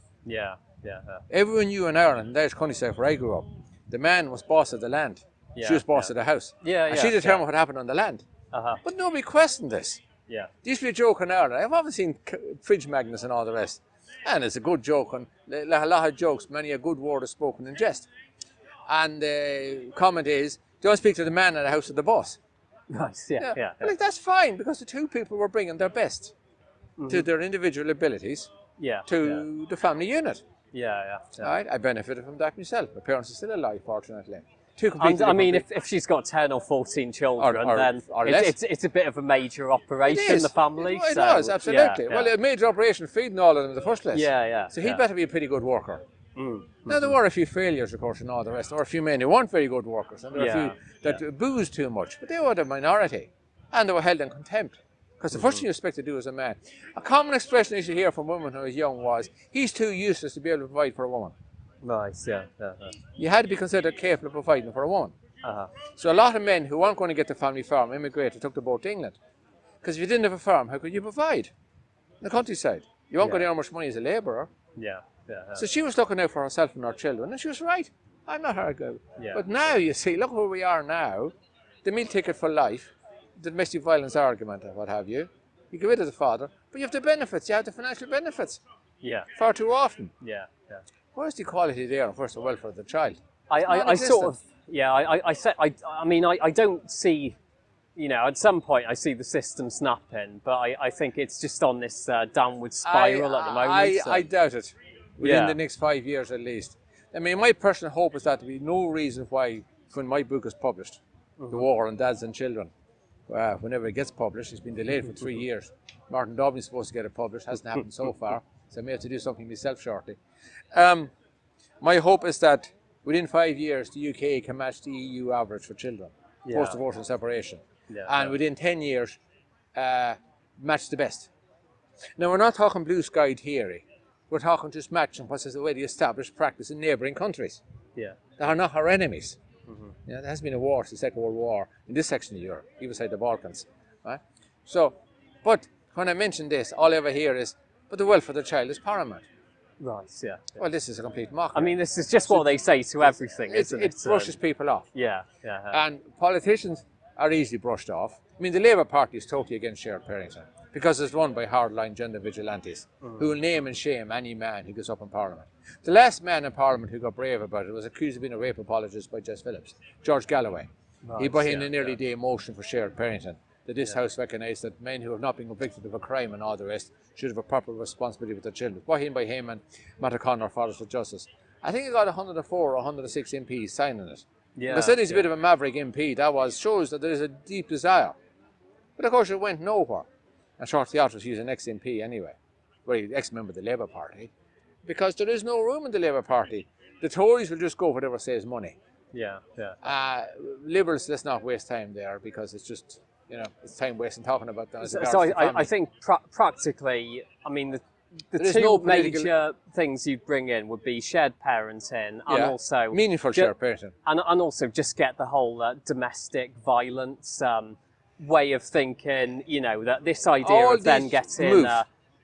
Everyone knew in Ireland, in the Irish countryside where I grew up, the man was boss of the land. She was boss of the house. And she determined what happened on the land. But nobody questioned this. There used to be a joke in Ireland. I've often seen fridge magnets and all the rest. And it's a good joke. And a lot of jokes, many a good word is spoken in jest. And the comment is, don't speak to the man in the house of the boss. Nice, Like, that's fine, because the two people were bringing their best to their individual abilities to the family unit. Right? I benefited from that myself. My parents are still alive, fortunately. And I mean, if she's got 10 or 14 children, then it's a bit of a major operation, the family. It was, absolutely. Well, a major operation feeding all of them in the first place. So he'd better be a pretty good worker. Now, there were a few failures, of course, and all the rest. There were a few men who weren't very good workers, and there were a few that boozed too much. But they were the minority, and they were held in contempt. Because the first thing you expect to do as a man, a common expression I used to hear from women when I was young was, he's too useless to be able to provide for a woman. Nice, You had to be considered capable of providing for a woman. So a lot of men who weren't going to get the family farm immigrated, took the boat to England. Because if you didn't have a farm, how could you provide? In the countryside. You weren't going to earn much money as a labourer. So she was looking out for herself and her children, and she was right. I'm not arguing. But now, you see, look where we are now. The meal ticket for life, the domestic violence argument and what have you. You get rid of the father, but you have the benefits. You have the financial benefits. Far too often. Where's the equality there, and where's the welfare of the child? I sort of, I mean, I don't see, at some point I see the system snapping, but I think it's just on this downward spiral at the moment. I doubt it. Within the next 5 years at least. I mean, my personal hope is that there be no reason why, when my book is published, The War on Dads and Children, whenever it gets published, it's been delayed for 3 years. Martin Dobby's supposed to get it published, hasn't happened so far, so I may have to do something myself shortly. My hope is that within 5 years, the UK can match the EU average for children, post-divorce and separation. And within 10 years, match the best. Now, we're not talking blue sky theory. We're talking just matching what's already established practice in neighbouring countries. They are not our enemies. There has been a war since the Second World War in this section of Europe, even side the Balkans. Right? So, but when I mention this, all I ever hear is, but the welfare of the child is paramount. Right, Well, this is a complete mockery. I mean, this is just what they say to everything, isn't it? It brushes people off. And politicians are easily brushed off. I mean, the Labour Party is totally against shared parenting because it's run by hardline gender vigilantes who will name and shame any man who gets up in Parliament. The last man in Parliament who got brave about it was accused of being a rape apologist by Jess Phillips, George Galloway. He brought in an early day motion for shared parenting, that this House recognised that men who have not been convicted of a crime and all the rest should have a proper responsibility with their children. Brought in by him and Matt O'Connor, Fathers for Justice. I think he got 104 or 106 MPs signing it. I said he's a bit of a maverick MP. That shows that there is a deep desire. But of course it went nowhere. And shortly after, she's an ex-MP anyway, well, ex-member of the Labour Party, because there is no room in the Labour Party. The Tories will just go whatever saves money. Yeah, yeah. Liberals, let's not waste time there, because it's just, it's time wasting talking about that. So I think practically, I mean, the two major things you'd bring in would be shared parenting and also meaningful shared parenting, and also just get the whole domestic violence way of thinking. That this idea of then getting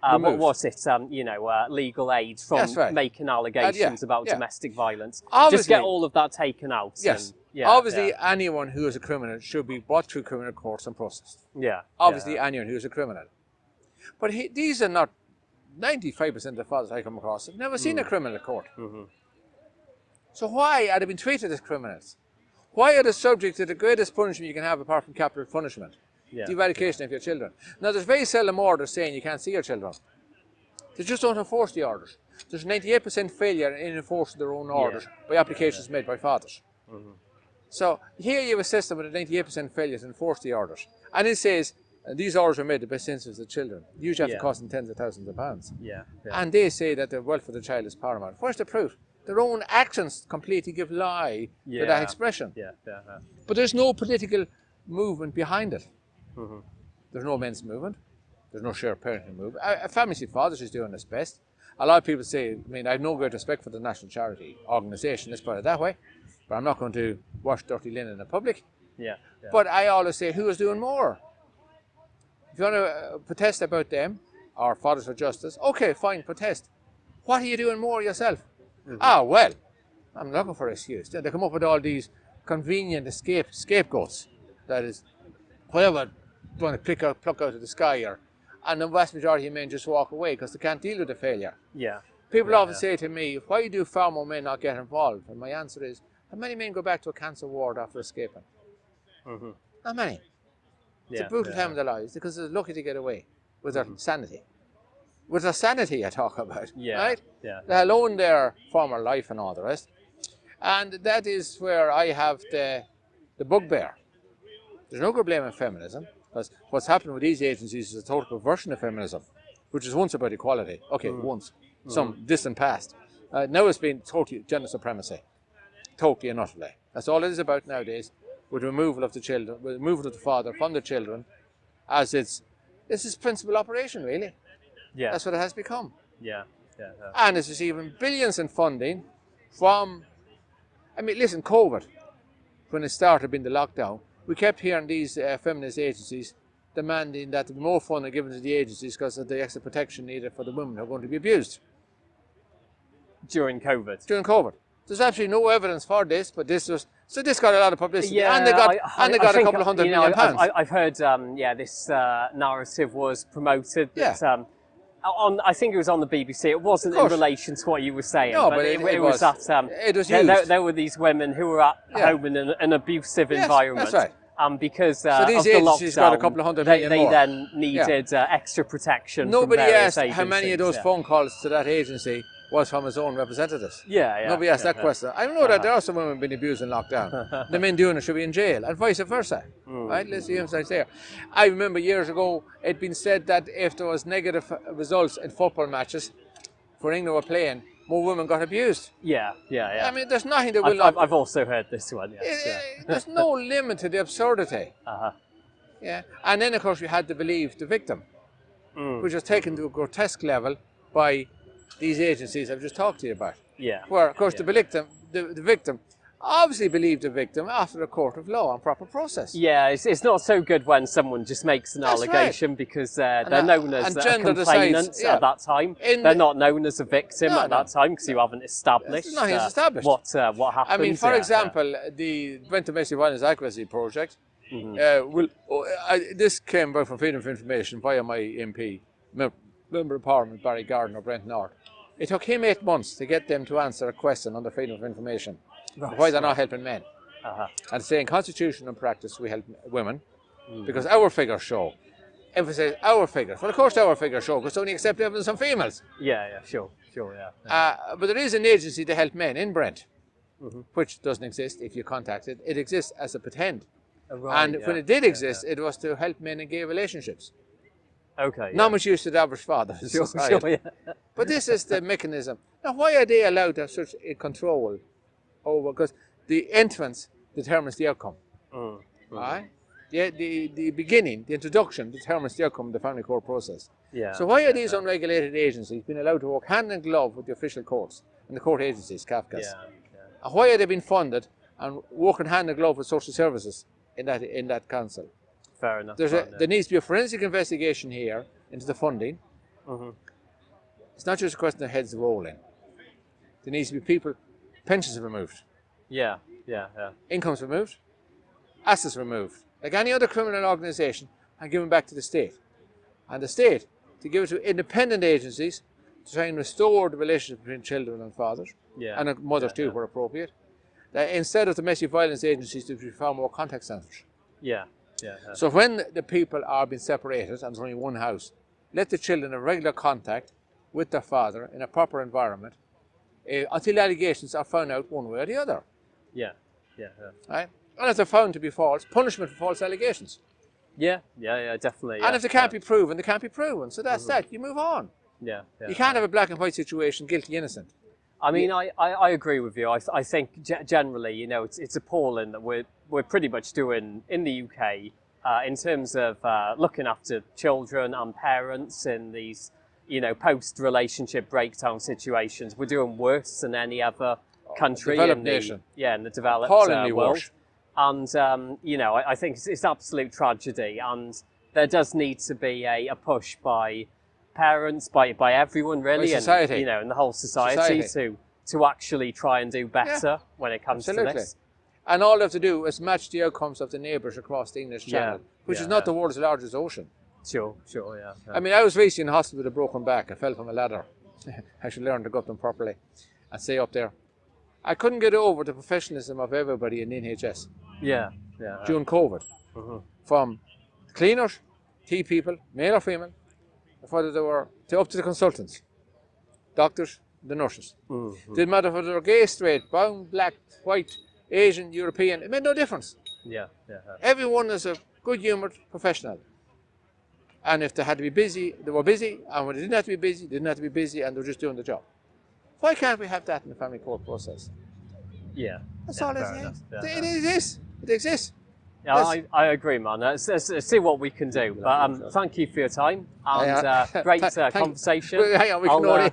what was it? Legal aid from making allegations about domestic violence. Obviously, just get all of that taken out. Yes. Obviously, anyone who is a criminal should be brought through criminal courts and processed. Yeah. Obviously, anyone who is a criminal. But these are not 95% of the fathers I come across have never seen a criminal court. Mm-hmm. So why are they being treated as criminals? Why are they subject to the greatest punishment you can have apart from capital punishment? The eradication of your children. Now, there's very seldom orders saying you can't see your children. They just don't enforce the orders. There's 98% failure in enforcing their own orders by applications made by fathers. Mm-hmm. So here you have a system with a 98% failure to enforce the orders. And it says, these orders are made in the best interests of the children. Usually have to cost them tens of thousands of pounds. And they say that the welfare of the child is paramount. Where's the proof? Their own actions completely give lie to that expression. But there's no political movement behind it. Mm-hmm. There's no men's movement. There's no shared parenting movement. Family Seat Fathers is doing its best. A lot of people say, I have no great respect for the national charity organisation, let's put it that way, but I'm not going to wash dirty linen in public. But I always say, who is doing more? If you want to protest about them, or Fathers for Justice, okay, fine, protest. What are you doing more yourself? Mm-hmm. Well, I'm looking for an excuse. They come up with all these convenient scapegoats. That is, whatever you want to pluck out of the sky, and the vast majority of men just walk away because they can't deal with the failure. People often say to me, why do far more men not get involved? And my answer is, how many men go back to a cancer ward after escaping? Mm-hmm. Not many. It's a brutal time of their lives because they're lucky to get away with their sanity. With their sanity I talk about, right? Let alone their former life and all the rest. And that is where I have the bugbear. There's no good blaming feminism, because what's happened with these agencies is a total perversion of feminism, which was once about equality. Okay, once. Some distant past. Now it's been totally gender supremacy. Totally and utterly. That's all it is about nowadays, with removal of the children, with removal of the father from the children, as this is principal operation, really. That's what it has become. And it's receiving billions in funding from, listen, COVID, when it started being the lockdown, we kept hearing these feminist agencies demanding that more funding given to the agencies because of the extra protection needed for the women who are going to be abused. During COVID. There's absolutely no evidence for this, but this got a lot of publicity, and they got a couple of £100 million. I've heard, this narrative was promoted. That, I think it was on the BBC. It wasn't in relation to what you were saying. No, but it was that. It was used. There were these women who were at home in an abusive environment. That's right. And because so these of the agencies lockdown, got a couple of $100 million they more. then needed extra protection. Nobody from various asked agencies. how many of those phone calls to that agency was from his own representatives. Nobody asked that question. I know that there are some women being abused in lockdown. The men doing it should be in jail, and vice versa. Right? Let's see emphasize there. I remember years ago it'd been said that if there was negative results in football matches, for England were playing, more women got abused. There's nothing that will not. I've also heard this one. There's no limit to the absurdity. And then of course we had to believe the victim, which was taken to a grotesque level by these agencies I've just talked to you about. Where of course the victim obviously believed the victim after a court of law and proper process. It's not so good when someone just makes an allegation because they're known as a complainant at that time. They're not known as a victim at that time because you haven't established what happened. For example, the Prevent Domestic Violence Advocacy Project, this came about from Freedom of Information via my MP, Member of Parliament Barry Gardner, Brent North. It took him 8 months to get them to answer a question under Freedom of Information. Why they're not helping men. And saying constitution and practice we help women because our figures show. Emphasize our figures. Well, of course our figures show because they only accept evidence from females. Sure. But there is an agency to help men in Brent, which doesn't exist if you contact it. It exists as a pretend. Right, And when it did exist, it was to help men in gay relationships. Okay. Not much use to the average father in society. Sure, yeah. But this is the mechanism. Now, why are they allowed to have such a control over? Because the entrance determines the outcome. Right? The beginning, the introduction, determines the outcome of the family court process. Yeah. So why are these unregulated agencies being allowed to work hand in glove with the official courts and the court agencies, CAFCAS? And why are they being funded and working hand in glove with social services in that council? Fair enough. There needs to be a forensic investigation here into the funding. It's not just a question of heads rolling. There needs to be people, pensions removed. Yeah. Incomes removed, assets removed. Like any other criminal organisation, and given back to the state. And the state, to give it to independent agencies to try and restore the relationship between children and fathers, and mothers too, where appropriate. Instead of the domestic violence agencies to be far more contact centres. So when the people are being separated and there's only one house, let the children have regular contact with their father in a proper environment until allegations are found out one way or the other. Right? And if they're found to be false, punishment for false allegations. Definitely. And if they can't be proven, they can't be proven. So that's that. You move on. You can't have a black and white situation, guilty, innocent. I mean, I agree with you. I think generally, you know, it's appalling that we're pretty much doing in the UK in terms of looking after children and parents in these, you know, post-relationship breakdown situations. We're doing worse than any other country in the developed world. Worse. And you know, I think it's absolute tragedy, and there does need to be a push by parents, by everyone really, society. And you know, and the whole society to actually try and do better when it comes to this. And all they have to do is match the outcomes of the neighbours across the English Channel, which is not the world's largest ocean. Sure, I mean, I was recently in hospital with a broken back. I fell from a ladder. I should learn to go up them properly and stay up there. I couldn't get over the professionalism of everybody in the NHS. During COVID. From cleaners, tea people, male or female, whether they were up to the consultants, doctors, the nurses. Didn't matter whether they were gay, straight, brown, black, white, Asian, European. It made no difference. Everyone is a good-humoured professional. And if they had to be busy, they were busy. And when they didn't have to be busy, they didn't have to be busy, and they were just doing the job. Why can't we have that in the family court process? That's all it is. It exists. It exists. I agree, man. Let's see what we can do. But thank you for your time and great conversation. Hang on, we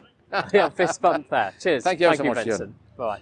can fist bump there. Cheers. Thank you so much, Vincent. Bye.